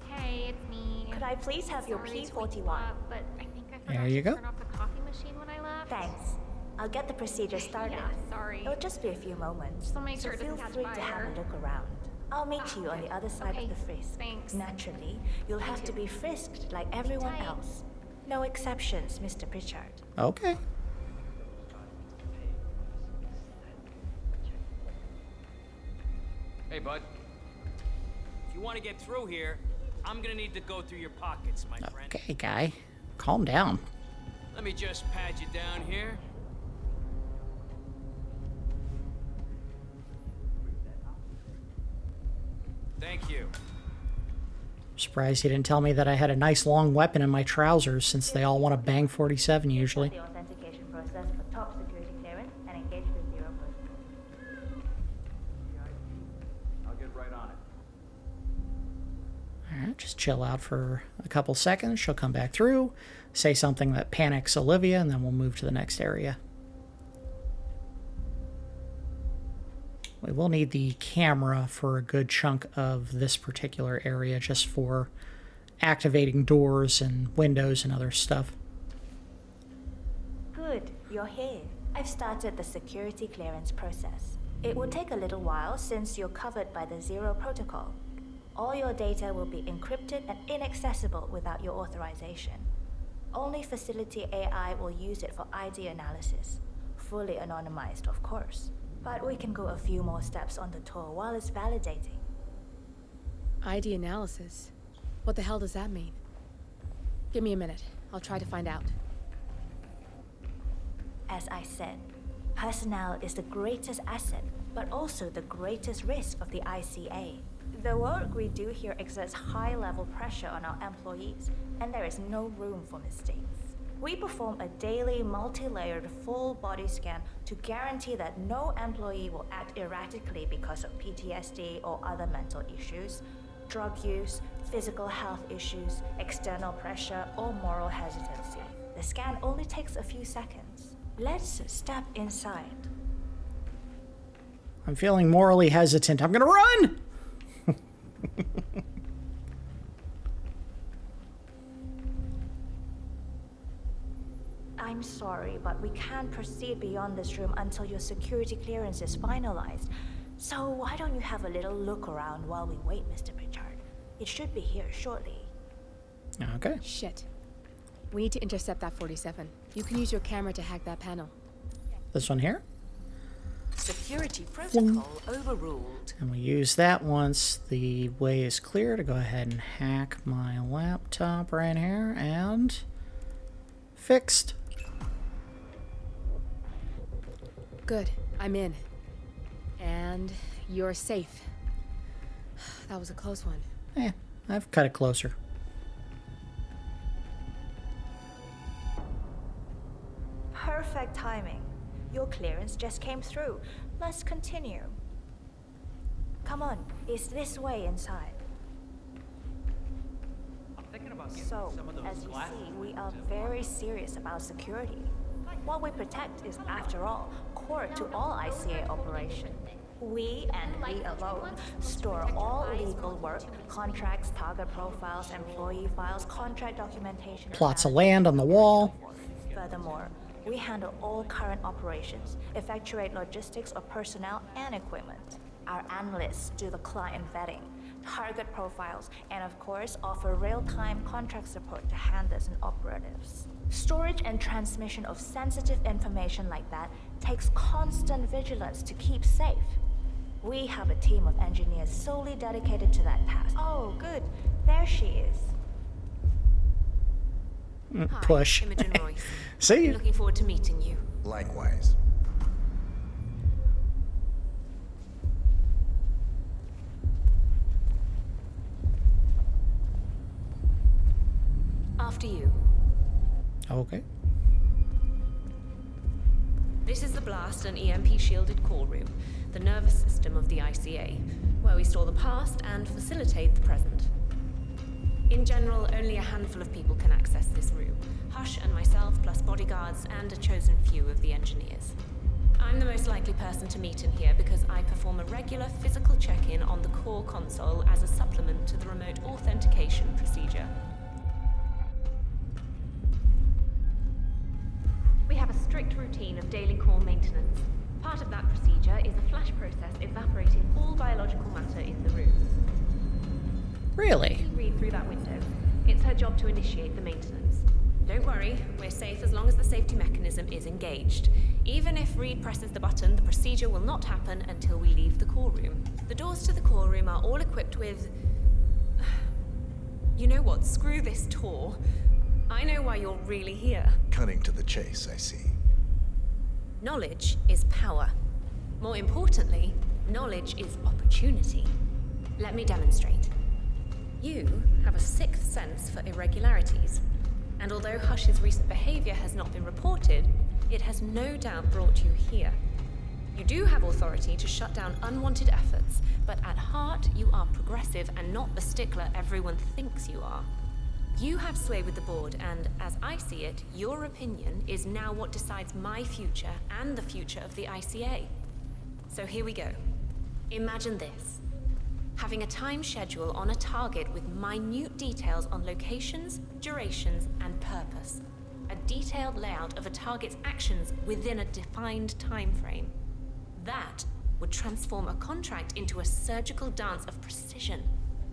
Hey, it's me. Could I please have your P-41? But I think I There forgot you to go. turn off the coffee machine when I left. Thanks. I'll get the procedure started. Yeah, sorry. It'll just be a few moments. Just wanna make so sure it feel doesn't free catch to have fire. a look around. I'll meet you on the other side Okay, of the frisk. thanks. Naturally, you'll have to be frisked like everyone tight. else. No exceptions, Mr. Pritchard. Okay. Hey, bud. If you want to get through here, I'm gonna need to go through your pockets, my friend. Okay, guy. Calm down. Let me just pat you down here. Thank you. Surprised he didn't tell me that I had a nice long weapon in my trousers, since they all want a bang 47 usually. The authentication process for top security clearance and engage the zero protocol. I'll get right on it. Alright, just chill out for a couple seconds. She'll come back through, say something that panics Olivia, and then we'll move to the next area. We will need the camera for a good chunk of this particular area, just for activating doors and windows and other stuff. Good, you're here. I've started the security clearance process. It will take a little while since you're covered by the Zero Protocol. All your data will be encrypted and inaccessible without your authorization. Only facility AI will use it for ID analysis. Fully anonymized, of course. But we can go a few more steps on the tour while it's validating. ID analysis? What the hell does that mean? Give me a minute. I'll try to find out. As I said, personnel is the greatest asset, but also the greatest risk of the ICA. The work we do here exerts high-level pressure on our employees, and there is no room for mistakes. We perform a daily, multi-layered, full-body scan to guarantee that no employee will act erratically because of PTSD or other mental issues, drug use, physical health issues, external pressure, or moral hesitancy. The scan only takes a few seconds. Let's step inside. I'm feeling morally hesitant. I'm gonna run! I'm sorry, but we can't proceed beyond this room until your security clearance is finalized. So why don't you have a little look around while we wait, Mr. Pritchard? It should be here shortly. Okay. Shit. We need to intercept that 47. You can use your camera to hack that panel. This one here? Security protocol overruled. And we use that once the way is clear to go ahead and hack my laptop right here, and fixed. Good. I'm in. And you're safe. That was a close one. Yeah, I've cut it closer. Perfect timing. Your clearance just came through. Let's continue. Come on, it's this way inside. So, as you see, we are very serious about security. What we protect is, after all, core to all ICA operation. We, and we alone, store all legal work, contracts, target profiles, employee files, contract documentation, Plots of land on the wall. Furthermore, we handle all current operations, effectuate logistics of personnel and equipment. Our analysts do the client vetting, target profiles, and of course, offer real-time contract support to handlers and operatives. Storage and transmission of sensitive information like that takes constant vigilance to keep safe. We have a team of engineers solely dedicated to that task. Oh, good. There she is. Push. Hi, Imogen Royce. See you. Looking forward to meeting you. Likewise. After you. Okay. This is the blast and EMP shielded call room, the nervous system of the ICA, where we store the past and facilitate the present. In general, only a handful of people can access this room. Hush and myself, plus bodyguards and a chosen few of the engineers. I'm the most likely person to meet in here because I perform a regular physical check-in on the core console as a supplement to the remote authentication procedure. We have a strict routine of daily core maintenance. Part of that procedure is a flash process evaporating all biological matter in the room. Really? Read through that window. It's her job to initiate the maintenance. Don't worry, we're safe as long as the safety mechanism is engaged. Even if Reed presses the button, the procedure will not happen until we leave the core room. The doors to the core room are all equipped with... You know what? Screw this tour. I know why you're really here. Cutting to the chase, I see. Knowledge is power. More importantly, knowledge is opportunity. Let me demonstrate. You have a sixth sense for irregularities. And although Hush's recent behavior has not been reported, it has no doubt brought you here. You do have authority to shut down unwanted efforts, but at heart, you are progressive and not the stickler everyone thinks you are. You have sway with the board, and as I see it, your opinion is now what decides my future and the future of the ICA. So here we go. Imagine this. Having a time schedule on a target with minute details on locations, durations, and purpose. A detailed layout of a target's actions within a defined time frame. That would transform a contract into a surgical dance of precision.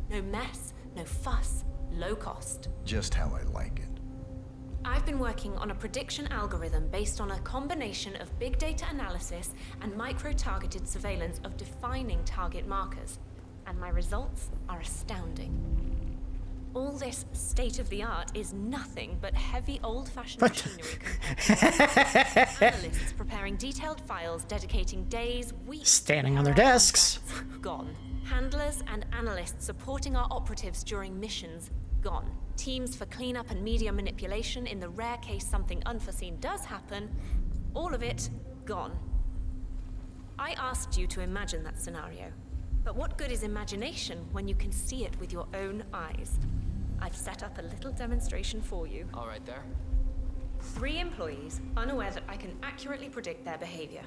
No mess, no fuss, low cost. Just how I like it. I've been working on a prediction algorithm based on a combination of big data analysis and micro-targeted surveillance of defining target markers. And my results are astounding. All this state-of-the-art is nothing but heavy old-fashioned machinery compared to analysts preparing detailed files dedicating days, weeks... Standing on their desks. Gone. Handlers and analysts supporting our operatives during missions. Gone. Teams for cleanup and media manipulation in the rare case something unforeseen does happen. All of it, gone. I asked you to imagine that scenario. But what good is imagination when you can see it with your own eyes? I've set up a little demonstration for you. All right there. 3 employees, unaware that I can accurately predict their behavior.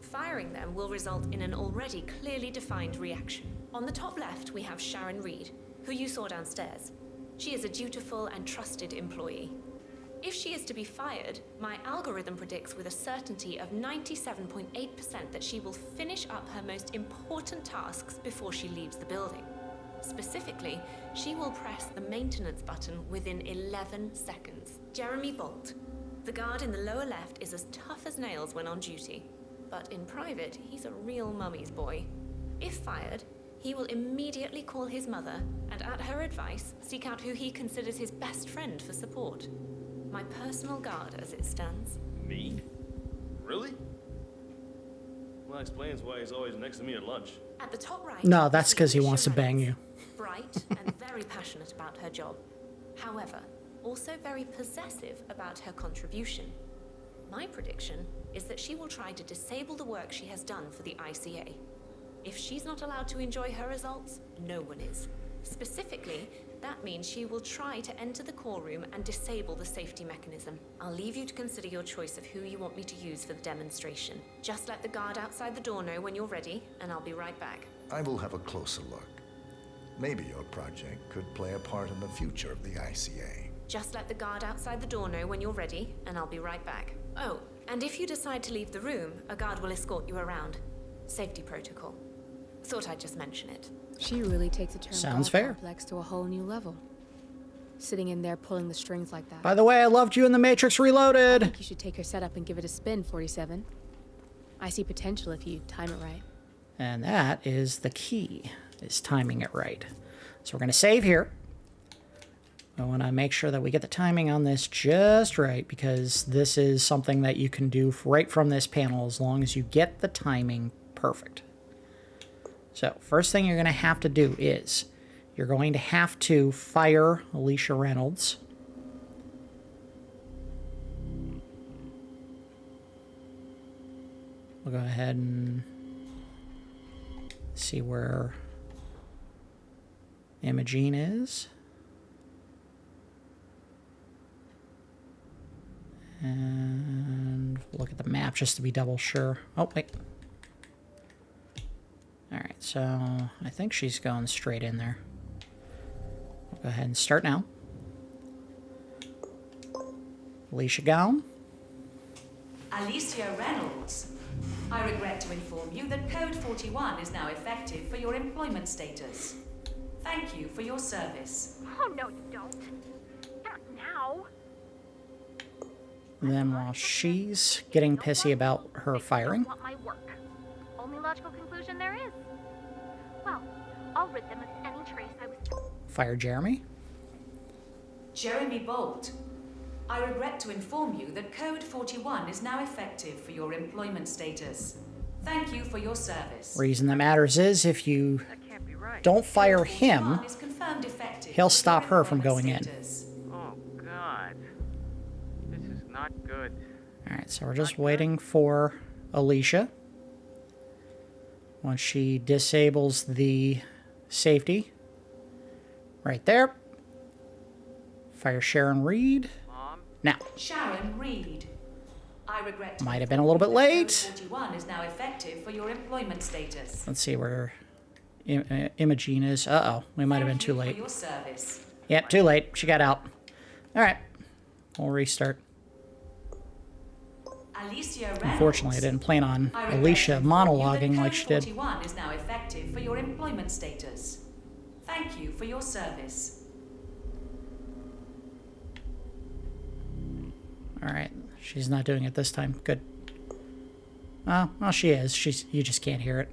Firing them will result in an already clearly defined reaction. On the top left, we have Sharon Reed, who you saw downstairs. She is a dutiful and trusted employee. If she is to be fired, my algorithm predicts with a certainty of 97.8% that she will finish up her most important tasks before she leaves the building. Specifically, she will press the maintenance button within 11 seconds. Jeremy Bolt, the guard in the lower left, is as tough as nails when on duty. But in private, he's a real mummy's boy. If fired, he will immediately call his mother and, at her advice, seek out who he considers his best friend for support. My personal guard, as it stands. Me? Really? Well, that explains why he's always next to me at lunch. At the top right... No, that's because he wants to bang you. Bright and very passionate about her job. However, also very possessive about her contribution. My prediction is that she will try to disable the work she has done for the ICA. If she's not allowed to enjoy her results, no one is. Specifically, that means she will try to enter the core room and disable the safety mechanism. I'll leave you to consider your choice of who you want me to use for the demonstration. Just let the guard outside the door know when you're ready, and I'll be right back. I will have a closer look. Maybe your project could play a part in the future of the ICA. Just let the guard outside the door know when you're ready, and I'll be right back. Oh, and if you decide to leave the room, a guard will escort you around. Safety protocol. Thought I'd just mention it. She really takes a turn Sounds fair. complex to a whole new level. Sitting in there pulling the strings like that. By the way, I loved you in The Matrix Reloaded. I think you should take her setup and give it a spin, 47. I see potential if you time it right. And that is the key, is timing it right. So we're going to save here. I want to make sure that we get the timing on this just right, because this is something that you can do right from this panel as long as you get the timing perfect. So first thing you're going to have to do is you're going to have to fire Alicia Reynolds. We'll go ahead and see where Imogen is. And look at the map just to be double sure. Oh, wait. Alright, so I think she's going straight in there. We'll go ahead and start now. Alicia Gown. Alicia Reynolds. I regret to inform you that Code 41 is now effective for your employment status. Thank you for your service. Oh, no, you don't. Not now. then while she's getting pissy about her firing, Want my work. Only logical conclusion there is. Well, I'll rid them of any trace I was. fire Jeremy. Jeremy Bolt, I regret to inform you that Code 41 is now effective for your employment status. Thank you for your service. Reason that matters is if you don't fire him, he'll stop her from going in. Oh, God. This is not good. Alright, so we're just waiting for Alicia. Once she disables the safety. Right there. Fire Sharon Reed. Now. Sharon Reed. I regret to Might have been a little bit late. Code 41 is now effective for your employment status. Let's see where Imogen is. Uh-oh, we might have been too late. For your service. Yep, too late. She got out. Alright, we'll restart. Alicia Reynolds. Unfortunately, I didn't plan on Alicia monologuing like she did. Code 41 is now effective for your employment status. Thank you for your service. Alright, she's not doing it this time. Good. Well, she is. You just can't hear it.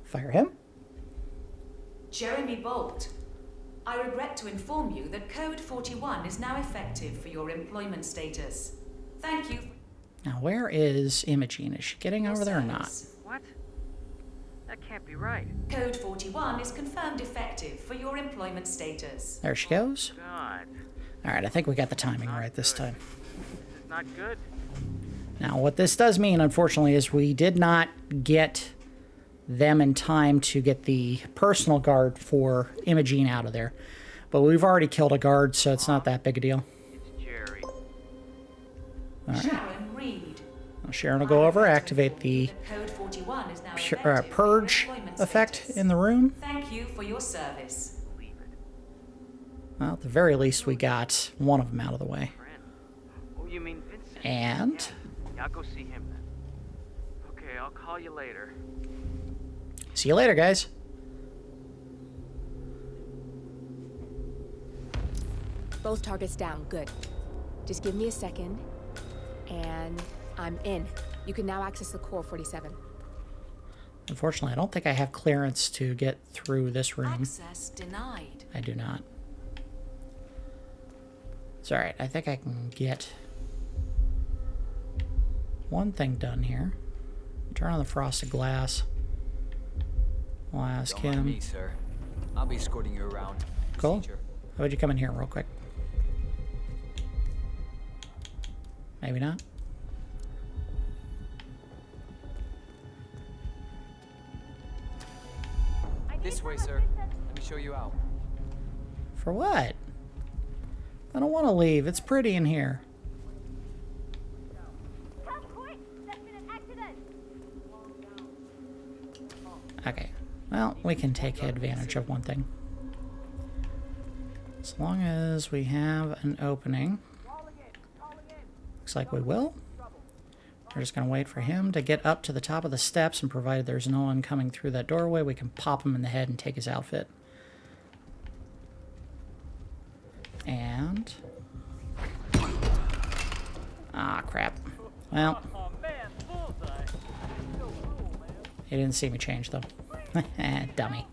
Fire him. Jeremy Bolt, I regret to inform you that Code 41 is now effective for your employment status. Thank you. Now, where is Imogen? Is she getting over there or not? What? That can't be right. Code 41 is confirmed effective for your employment status. There she goes. God. Alright, I think we got the timing right this time. This is not good. Now, what this does mean, unfortunately, is we did not get them in time to get the personal guard for Imogen out of there. But we've already killed a guard, so it's not that big a deal. It's Jerry. Alright. Sharon Reed. Well, Sharon will go over, activate the Code 41 is now purge effect in the room. Thank you for your service. Well, at the very least, we got one of them out of the way. Oh, you mean Vincent? And Yeah, I'll go see him then. Okay, I'll call you later. see you later, guys. Both targets down. Good. Just give me a second, and I'm in. You can now access the core 47. Unfortunately, I don't think I have clearance to get through this room. Access denied. I do not. It's alright. I think I can get one thing done here. Turn on the frosted glass. We'll ask Don't mind him. me, sir. I'll be escorting you around. Cool. Procedure. How about you come in here real quick? Maybe not. This way, sir. Let me show you out. For what? I don't want to leave. It's pretty in here. Okay. Well, we can take advantage of one thing. As long as we have an opening. Looks like we will. We're just going to wait for him to get up to the top of the steps, and provided there's no one coming through that doorway, we can pop him in the head and take his outfit. And... ah, crap. Well... he didn't see me change, though. Dummy.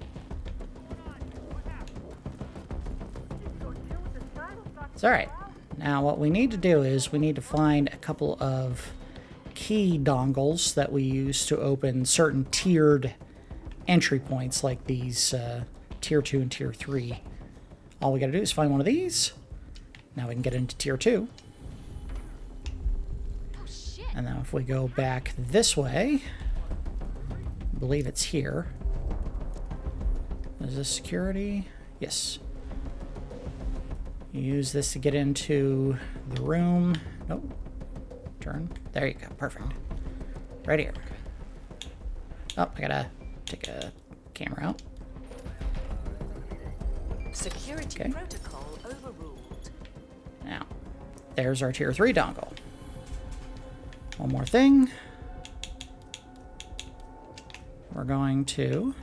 It's alright. Now, what we need to do is we need to find a couple of key dongles that we use to open certain tiered entry points, like these Tier 2 and Tier 3. All we gotta do is find one of these. Now we can get into Tier 2. And then if we go back this way, I believe it's here. Is this security? Yes. Use this to get into the room. Nope. Turn. There you go. Perfect. Right here. Oh, I gotta take a camera out. Security protocol overruled. Now, there's our Tier 3 dongle. One more thing. We're going to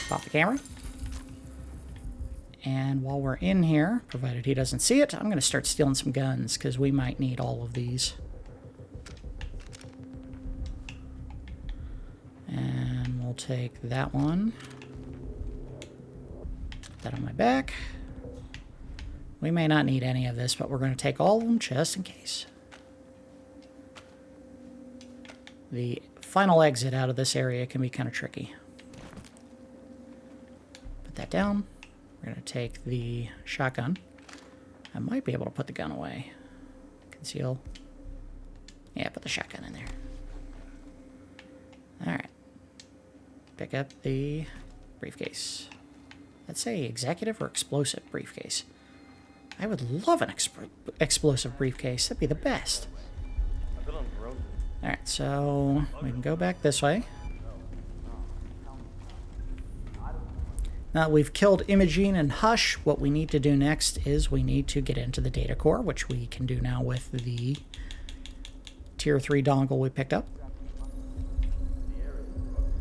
pop the camera. And while we're in here, provided he doesn't see it, I'm going to start stealing some guns, because we might need all of these. And we'll take that one. Put that on my back. We may not need any of this, but we're going to take all of them just in case. The final exit out of this area can be kind of tricky. Put that down. We're going to take the shotgun. I might be able to put the gun away. Conceal. Yeah, put the shotgun in there. Alright. Pick up the briefcase. Let's say executive or explosive briefcase. I would love an explosive briefcase. That'd be the best. Alright, so we can go back this way. Now that we've killed Imogen and Hush, what we need to do next is we need to get into the data core, which we can do now with the Tier 3 dongle we picked up.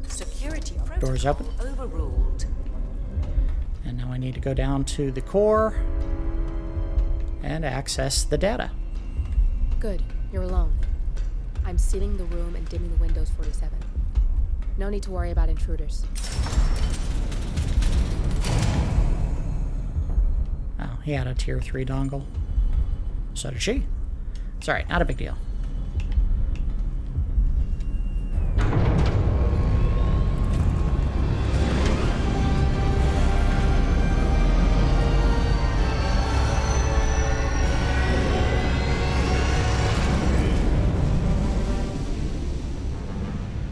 Security Doors open. Overruled. And now I need to go down to the core and access the data. Good, you're alone. I'm sealing the room and dimming the windows, 47. No need to worry about intruders. Oh, he had a Tier 3 dongle. So did she. It's alright, not a big deal.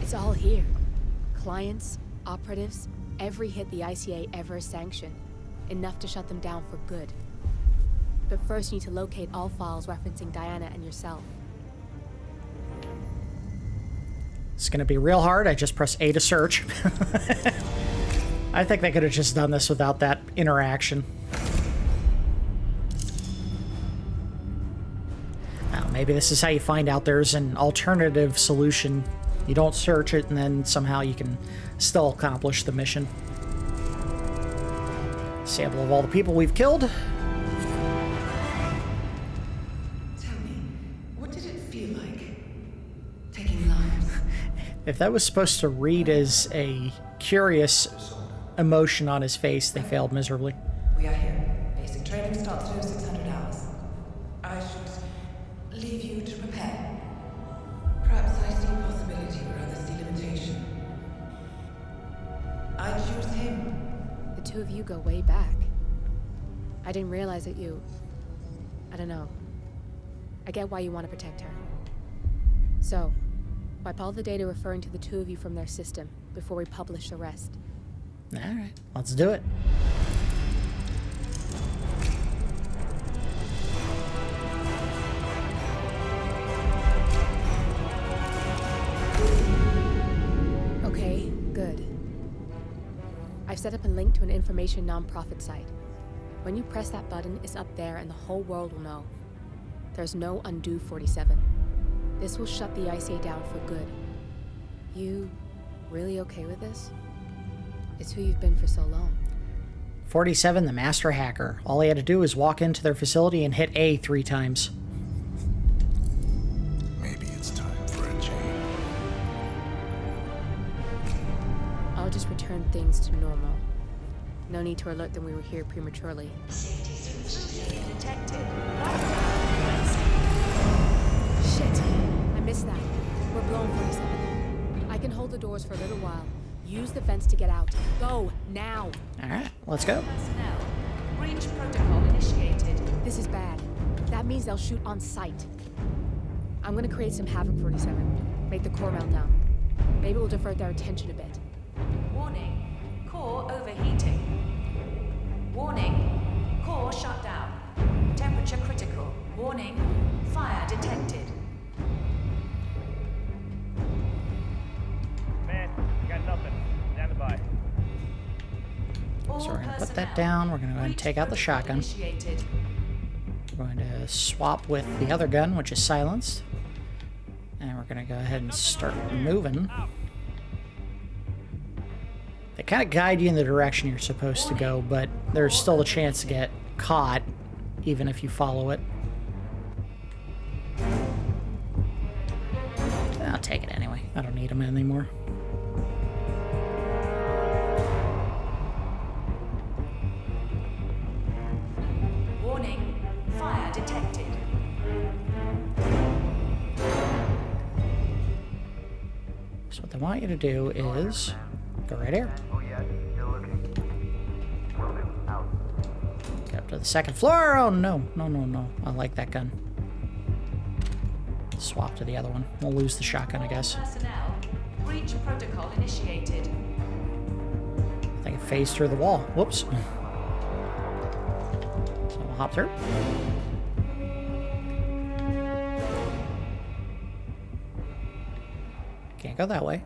It's all here. Clients, operatives, every hit the ICA ever sanctioned. Enough to shut them down for good. But first you need to locate all files referencing Diana and yourself. It's gonna be real hard. I just press A to search. I think they could have just done this without that interaction. Now, maybe this is how you find out there's an alternative solution. You don't search it, and then somehow you can still accomplish the mission. Sample of all the people we've killed. Tell me, what did it feel like? Taking lives? If that was supposed to read as a curious emotion on his face, they failed miserably. We are here. Basic training starts through 600 hours. I should leave you to prepare. Perhaps I see possibility where others see limitation. I choose him. The two of you go way back. I didn't realize that you... I don't know. I get why you want to protect her. So, wipe all the data referring to the two of you from their system before we publish the rest. Alright, let's do it. Okay, good. I've set up a link to an information nonprofit site. When you press that button, it's up there and the whole world will know. There's no undo 47. This will shut the ICA down for good. You really okay with this? It's who you've been for so long. 47, the master hacker. All he had to do was walk into their facility and hit A 3 times. Maybe it's time for a change. I'll just return things to normal. No need to alert them we were here prematurely. Detected. Shit! I missed that. We're blown, 47. I can hold the doors for a little while. Use the vents to get out. Go, now! Alright, let's go. Personnel. Breach protocol initiated. This is bad. That means they'll shoot on sight. I'm gonna create some havoc, 47. Make the core melt down. Maybe we'll divert their attention a bit. Warning. Core overheating. Warning. Core shut down. Temperature critical. Warning. Fire detected. Man, got nothing. Stand by. So we're going to put that down. We're going to go ahead and take out the shotgun. We're going to swap with the other gun, which is silenced. And we're going to go ahead and start moving. The kind of guide you in the direction you're supposed to go, but there's still a chance to get caught, even if you follow it. I'll take it anyway. I don't need them anymore. Warning, fire detected. So what they want you to do is go right here. Get up to the second floor. Oh, no. No, no, no. I like that gun. Swap to the other one. We'll lose the shotgun, I guess. Personnel, breach protocol initiated. I think it phased through the wall. Whoops. So we'll hop through. Can't go that way.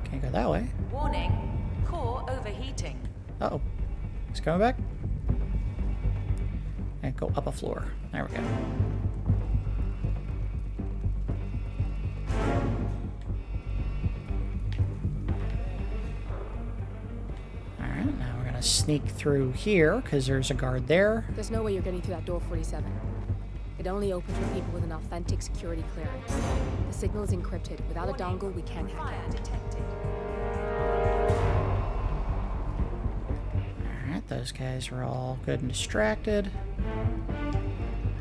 Can't go that way. Warning, core overheating. Uh-oh. It's coming back. And go up a floor. There we go. Alright, now we're gonna sneak through here, because there's a guard there. There's no way you're getting through that door 47. It only opens for people with an authentic security clearance. The signal is encrypted. Without a dongle, we can't hack it. Alright, those guys are all good and distracted.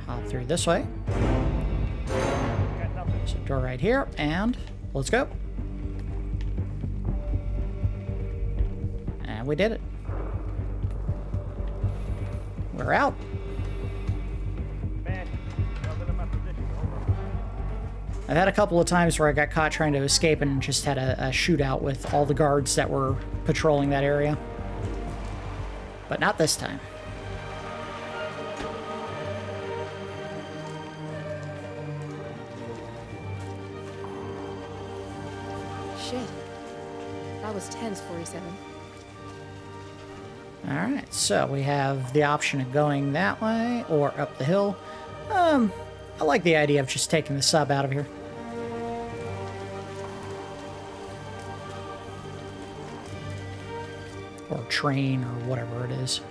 Hop through this way. There's a door right here, and let's go. And we did it. We're out. I've had a couple of times where I got caught trying to escape and just had a shootout with all the guards that were patrolling that area. But not this time. Shit. That was tense, 47. Alright, so we have the option of going that way or up the hill. I like the idea of just taking the sub out of here. Or train, or whatever it is.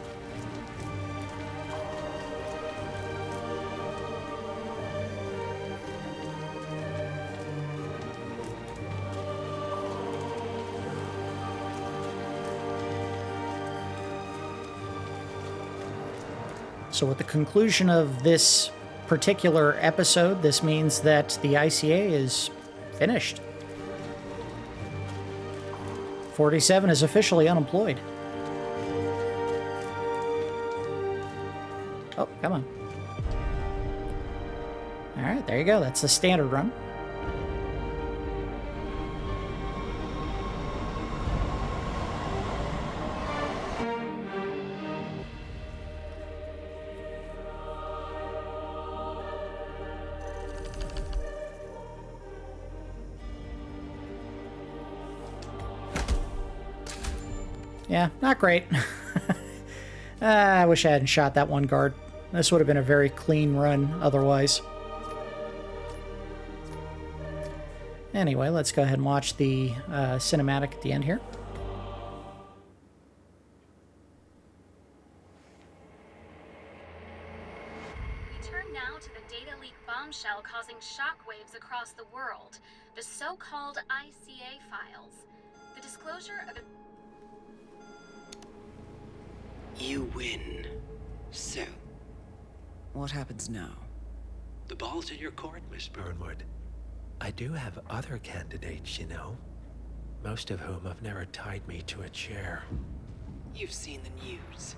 So with the conclusion of this particular episode, this means that the ICA is finished. 47 is officially unemployed. Oh, come on. Alright, there you go. That's the standard run. Yeah, not great. I wish I hadn't shot that one guard. This would have been a very clean run otherwise. Anyway, let's go ahead and watch the cinematic at the end here. We turn now to the data leak bombshell causing shockwaves across the world. The so-called ICA files. The disclosure of... You win. So, What happens now? the ball's in your court, Miss Burnwood. I do have other candidates, you know. Most of whom have never tied me to a chair. You've seen the news.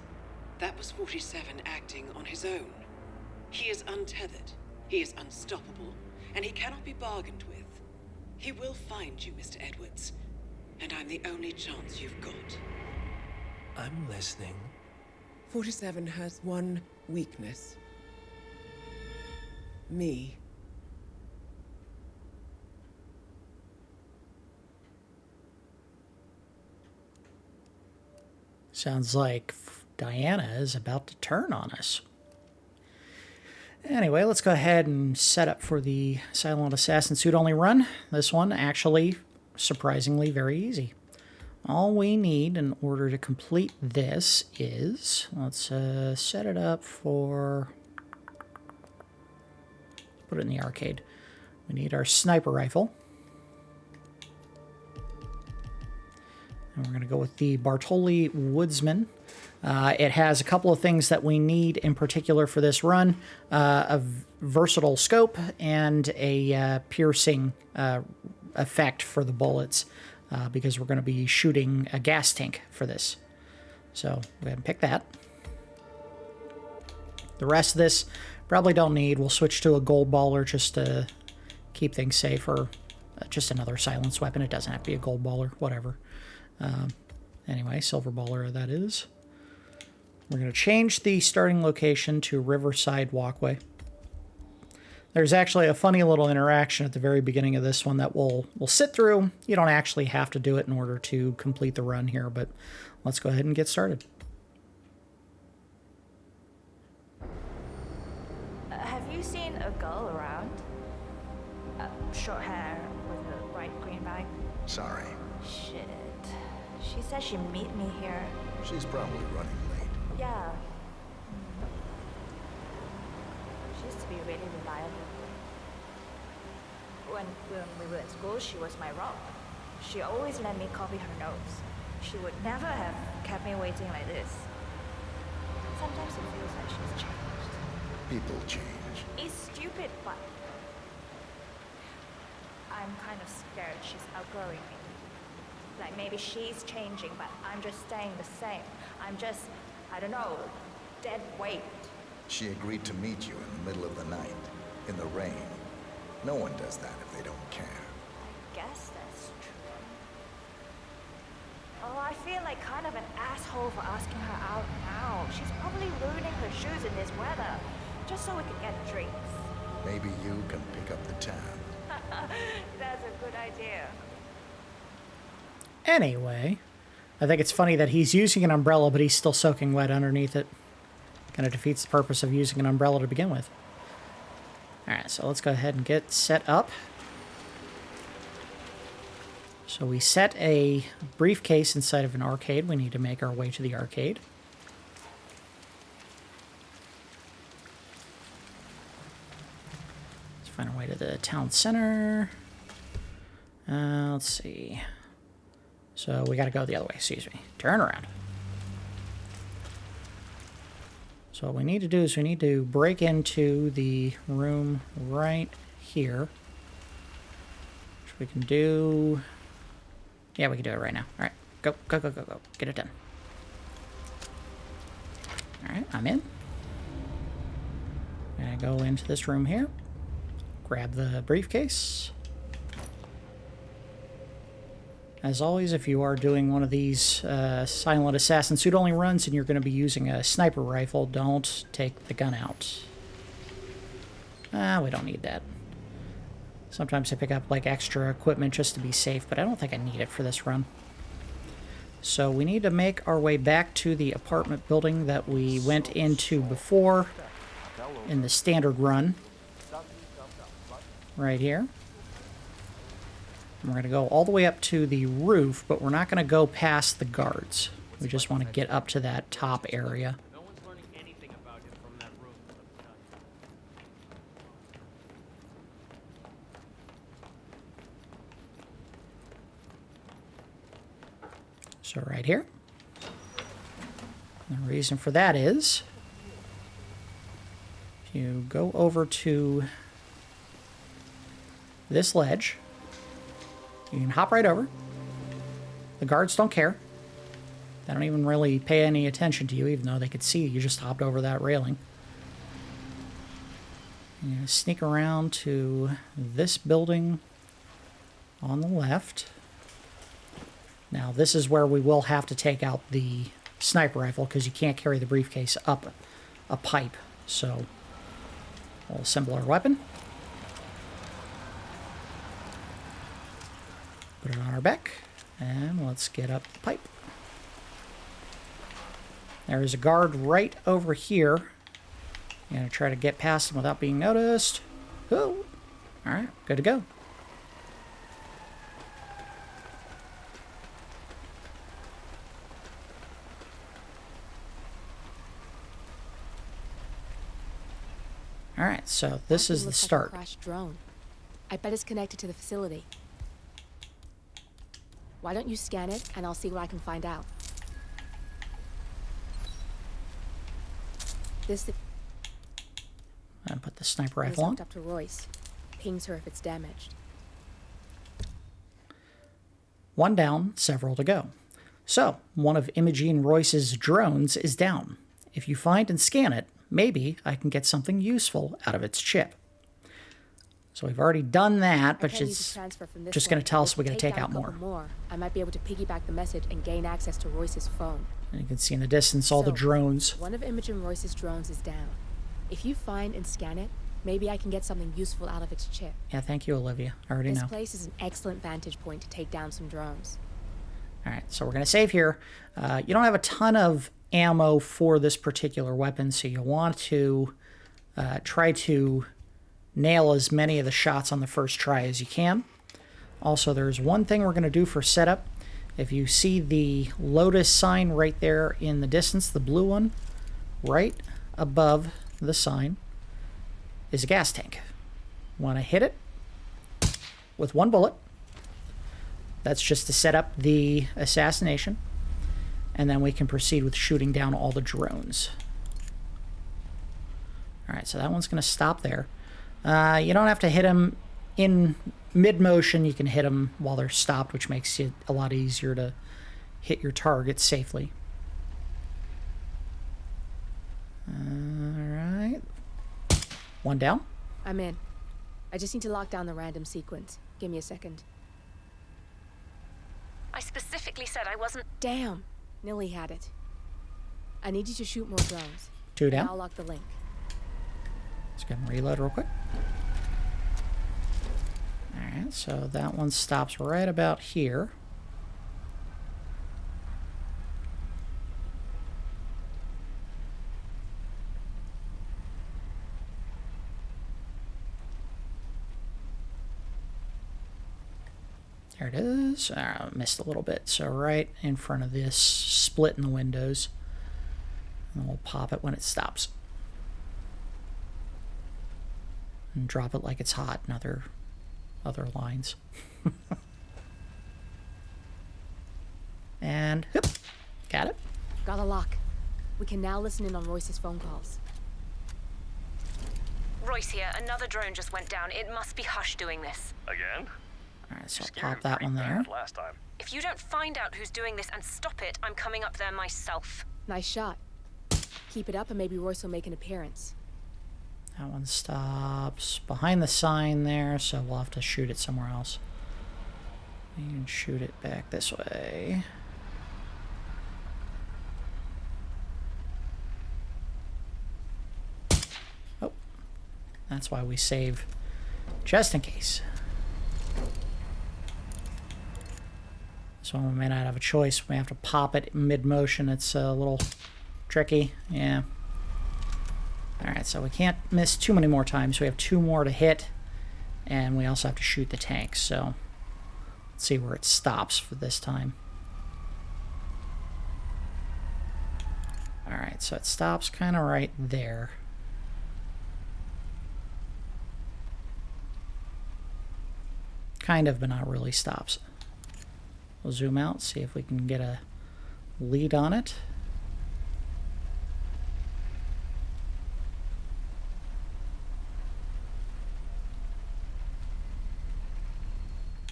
That was 47 acting on his own. He is untethered, he is unstoppable, and he cannot be bargained with. He will find you, Mr. Edwards, and I'm the only chance you've got. I'm listening. 47 has one weakness. Me. Sounds like Diana is about to turn on us. Anyway, let's go ahead and set up for the Silent Assassin suit only run. This one actually, surprisingly, very easy. All we need in order to complete this is, let's set it up for, put it in the arcade. We need our sniper rifle. And we're going to go with the Bartoli Woodsman. It has a couple of things that we need in particular for this run. A versatile scope and a piercing effect for the bullets. Because we're going to be shooting a gas tank for this. So go ahead and pick that. The rest of this probably don't need. We'll switch to a gold baller just to keep things safe, or just another silence weapon. It doesn't have to be a gold baller, whatever. Anyway, silver baller that is. We're going to change the starting location to Riverside Walkway. There's actually a funny little interaction at the very beginning of this one that we'll sit through. You don't actually have to do it in order to complete the run here, but let's go ahead and get started. Have you seen a girl around? Short hair with a bright green bag? Sorry. Shit. She said she'd meet me here. She's probably running late. Yeah. She used to be really reliable. When we were in school, she was my rock. She always let me copy her notes. She would never have kept me waiting like this. Sometimes it feels like she's changed. People change. It's stupid, but I'm kind of scared she's outgrowing me. Like maybe she's changing, but I'm just staying the same. I'm just, I don't know, dead weight. She agreed to meet you in the middle of the night, in the rain. No one does that if they don't care. I guess that's true. Oh, I feel like kind of an asshole for asking her out now. She's probably ruining her shoes in this weather, just so we can get drinks. Maybe you can pick up the tab. That's a good idea. Anyway, I think it's funny that he's using an umbrella, but he's still soaking wet underneath it. Kind of defeats the purpose of using an umbrella to begin with. Alright, so let's go ahead and get set up. So we set a briefcase inside of an arcade. We need to make our way to the arcade. Let's find our way to the town center. Let's see. So we got to go the other way, excuse me. Turn around. So what we need to do is we need to break into the room right here. Which we can do... Yeah, we can do it right now. Alright, go, go, go, go, go. Get it done. Alright, I'm in. I'm gonna go into this room here. Grab the briefcase. As always, if you are doing one of these Silent Assassin suit only runs and you're going to be using a sniper rifle, don't take the gun out. We don't need that. Sometimes I pick up like extra equipment just to be safe, but I don't think I need it for this run. So we need to make our way back to the apartment building that we went into before in the standard run. Right here. We're going to go all the way up to the roof, but we're not going to go past the guards. We just want to get up to that top area. No one's learning anything about him from that room. So right here. The reason for that is if you go over to this ledge, you can hop right over. The guards don't care. They don't even really pay any attention to you, even though they could see you just hopped over that railing. You're going to sneak around to this building on the left. Now, this is where we will have to take out the sniper rifle, because you can't carry the briefcase up a pipe. So, we'll assemble our weapon. Put it on our back, and let's get up the pipe. There is a guard right over here Gonna try to get past them without being noticed. Oh, all right, good to go. All right, so this is the start. Like a crashed drone. I bet it's connected to the facility. Why don't you scan it, and I'll see what I can find out. This. And put the sniper It's rifle on. hooked up to Royce. Pings her if it's damaged. One down, several to go. So, one of Imogen Royce's drones is down. If you find and scan it, maybe I can get something useful out of its chip. So we've already done that, but it's just going to tell us we're going to take out more. I might be able to piggyback the message and gain access to Royce's phone. And you can see in the distance all the drones. One of Imogen Royce's drones is down. If you find and scan it, maybe I can get something useful out of its chip. Yeah, thank you, Olivia. I already know. This place is an excellent vantage point to take down some drones. All right, so we're going to save here. You don't have a ton of ammo for this particular weapon, so you want to try to nail as many of the shots on the first try as you can. Also, there's one thing we're going to do for setup. If you see the Lotus sign right there in the distance, the blue one, right above the sign is a gas tank. Want to hit it with one bullet. That's just to set up the assassination. And then we can proceed with shooting down all the drones. All right, so that one's going to stop there. You don't have to hit them in mid-motion. You can hit them while they're stopped, which makes it a lot easier to hit your target safely. All right. One down. I'm in. I just need to lock down the random sequence. Give me a second. I specifically said I wasn't... Damn. Nilly had it. I need you to shoot more drones. Two down. I'll lock the link. Let's go and reload real quick. Alright, so that one stops right about here. There it is. Missed a little bit. So right in front of this split in the windows. And we'll pop it when it stops. And drop it like it's hot in other lines. And whoop, got it. Got a lock. We can now listen in on Royce's phone calls. Royce here. Another drone just went down. It must be Hush doing this. Again? Alright, so I'll pop that one there. Last time. If you don't find out who's doing this and stop it, I'm coming up there myself. Nice shot. Keep it up and maybe Royce will make an appearance. That one stops behind the sign there, so we'll have to shoot it somewhere else. And shoot it back this way. Oh, that's why we save just in case. So we may not have a choice. We may have to pop it mid-motion. It's a little tricky. Yeah. Alright, so we can't miss too many more times. We have two more to hit. And we also have to shoot the tanks. So let's see where it stops for this time. Alright, so it stops kind of right there. Kind of, but not really stops. We'll zoom out, see if we can get a lead on it.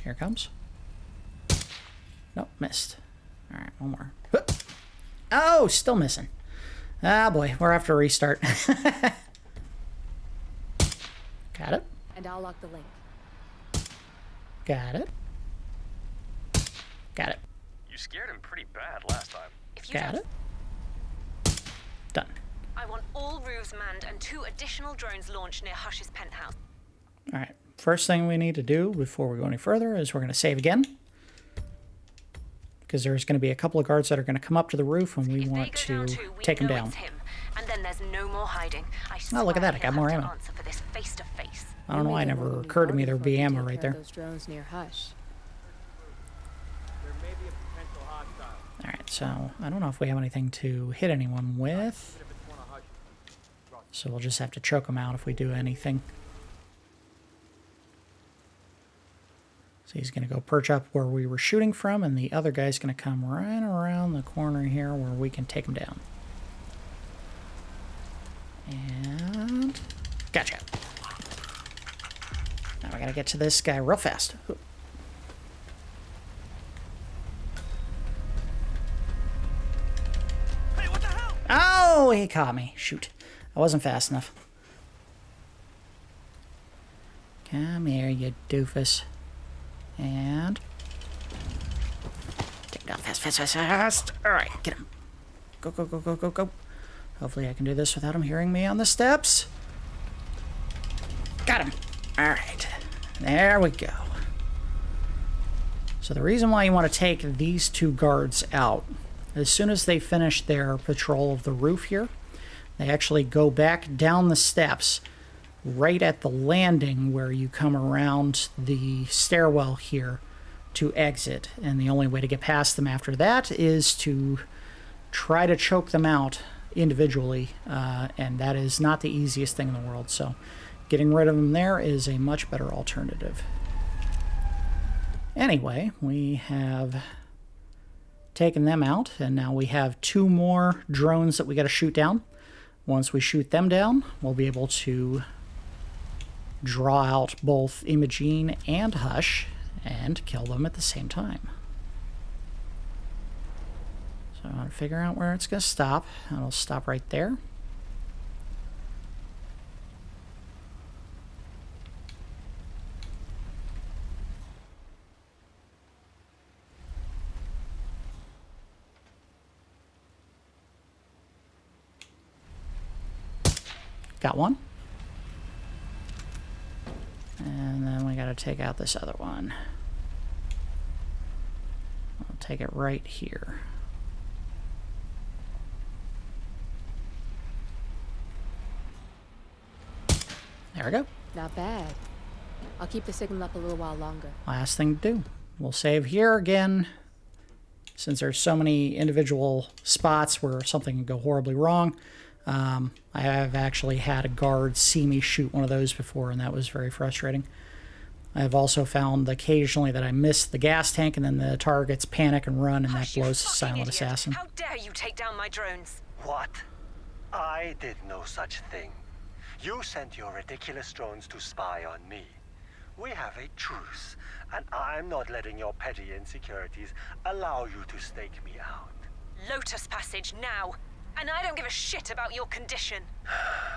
Here it comes. Nope, missed. All right, one more. Oh, still missing. Ah, boy, we're after a restart. Got it. And I'll lock the link. Got it. Got it. You scared him pretty bad last time. If you Got it. Done. I want all roofs manned and 2 additional drones launched near Hush's penthouse. All right. First thing we need to do before we go any further is we're going to save again. Because there's going to be a couple of guards that are going to come up to the roof and we want to take them down. Him. And then there's There's no more hiding. Oh, look at that. I got more ammo. Answer for this face to face. I don't know why it never occurred to me there would be ammo right there. Those drones near Hush. Alright, so I don't know if we have anything to hit anyone with. So we'll just have to choke them out if we do anything. So he's going to go perch up where we were shooting from, and the other guy's going to come right around the corner here where we can take him down. And gotcha. Now we got to get to this guy real fast. Hey, what the hell? Oh, he caught me. Shoot. I wasn't fast enough. Come here, you doofus. And take him down fast, fast, fast, fast. Alright, get him. Go, go, go, go, go, go. Hopefully I can do this without him hearing me on the steps. Got him. Alright. There we go. So the reason why you want to take these two guards out, as soon as they finish their patrol of the roof here, they actually go back down the steps right at the landing where you come around the stairwell here to exit. And the only way to get past them after that is to try to choke them out individually. And that is not the easiest thing in the world. So getting rid of them there is a much better alternative. Anyway, we have taken them out, and now we have two more drones that we got to shoot down. Once we shoot them down, we'll be able to draw out both Imogen and Hush and kill them at the same time. So I want to figure out where it's going to stop. It'll stop right there. Got one. And then we got to take out this other one. I'll take it right here. There we go. Not bad. I'll keep the signal up a little while longer. Last thing to do. We'll save here again. Since there's so many individual spots where something can go horribly wrong. I have actually had a guard see me shoot one of those before, and that was very frustrating. I've also found occasionally that I miss the gas tank, and then the targets panic and run, and that blows the silent assassin. How dare you take down my drones? What? I did no such thing. You sent your ridiculous drones to spy on me. We have a truce, and I'm not letting your petty insecurities allow you to stake me out. Lotus Passage now. And I don't give a shit about your condition.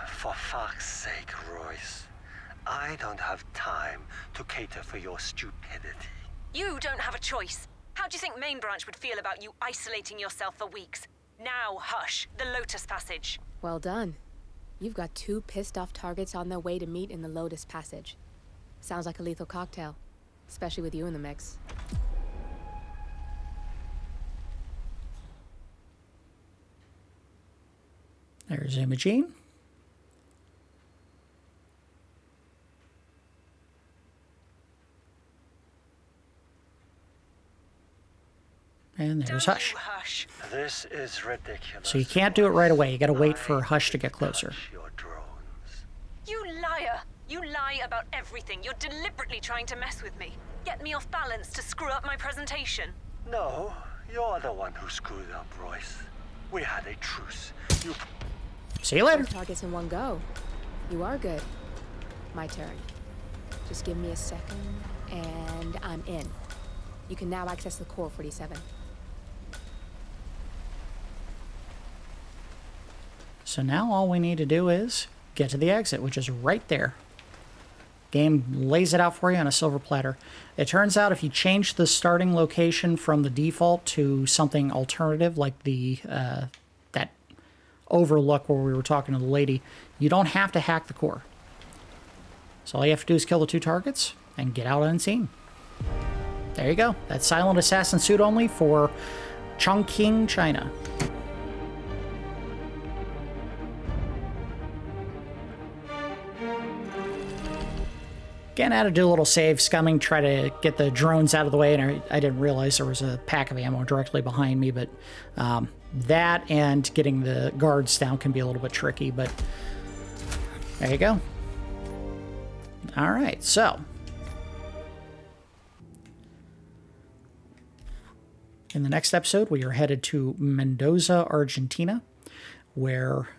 For fuck's sake, Royce. I don't have time to cater for your stupidity. You don't have a choice. How do you think Main Branch would feel about you isolating yourself for weeks? Now, Hush, the Lotus Passage. Well done. You've got two pissed off targets on their way to meet in the Lotus Passage. Sounds like a lethal cocktail, especially with you in the mix. There's Imogen. And there's Hush. This is ridiculous. So you can't do it right away. You gotta wait for Hush to get closer. You liar! You lie about everything. You're deliberately trying to mess with me. Get me off balance to screw up my presentation. No, you're the one who screwed up, Royce. We had a truce. You... See you later. 4 targets in one go. You are good. My turn. Just give me a second, and I'm in. You can now access the core 47. So now all we need to do is get to the exit, which is right there. Game lays it out for you on a silver platter. It turns out if you change the starting location from the default to something alternative, like the that overlook where we were talking to the lady, you don't have to hack the core. So all you have to do is kill the 2 targets and get out unseen. There you go. That's Silent Assassin suit only for Chongqing, China. Again, I had to do a little save scumming, try to get the drones out of the way, and I didn't realize there was a pack of ammo directly behind me, but that and getting the guards down can be a little bit tricky, but there you go. All right, so in the next episode, we are headed to Mendoza, Argentina, where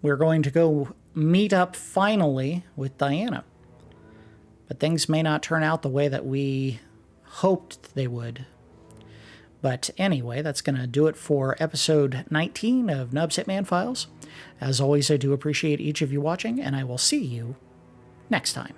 we're going to go meet up finally with Diana. But things may not turn out the way that we hoped they would. But anyway, that's going to do it for episode 19 of Nub's Hitman Files. As always, I do appreciate each of you watching, and I will see you next time.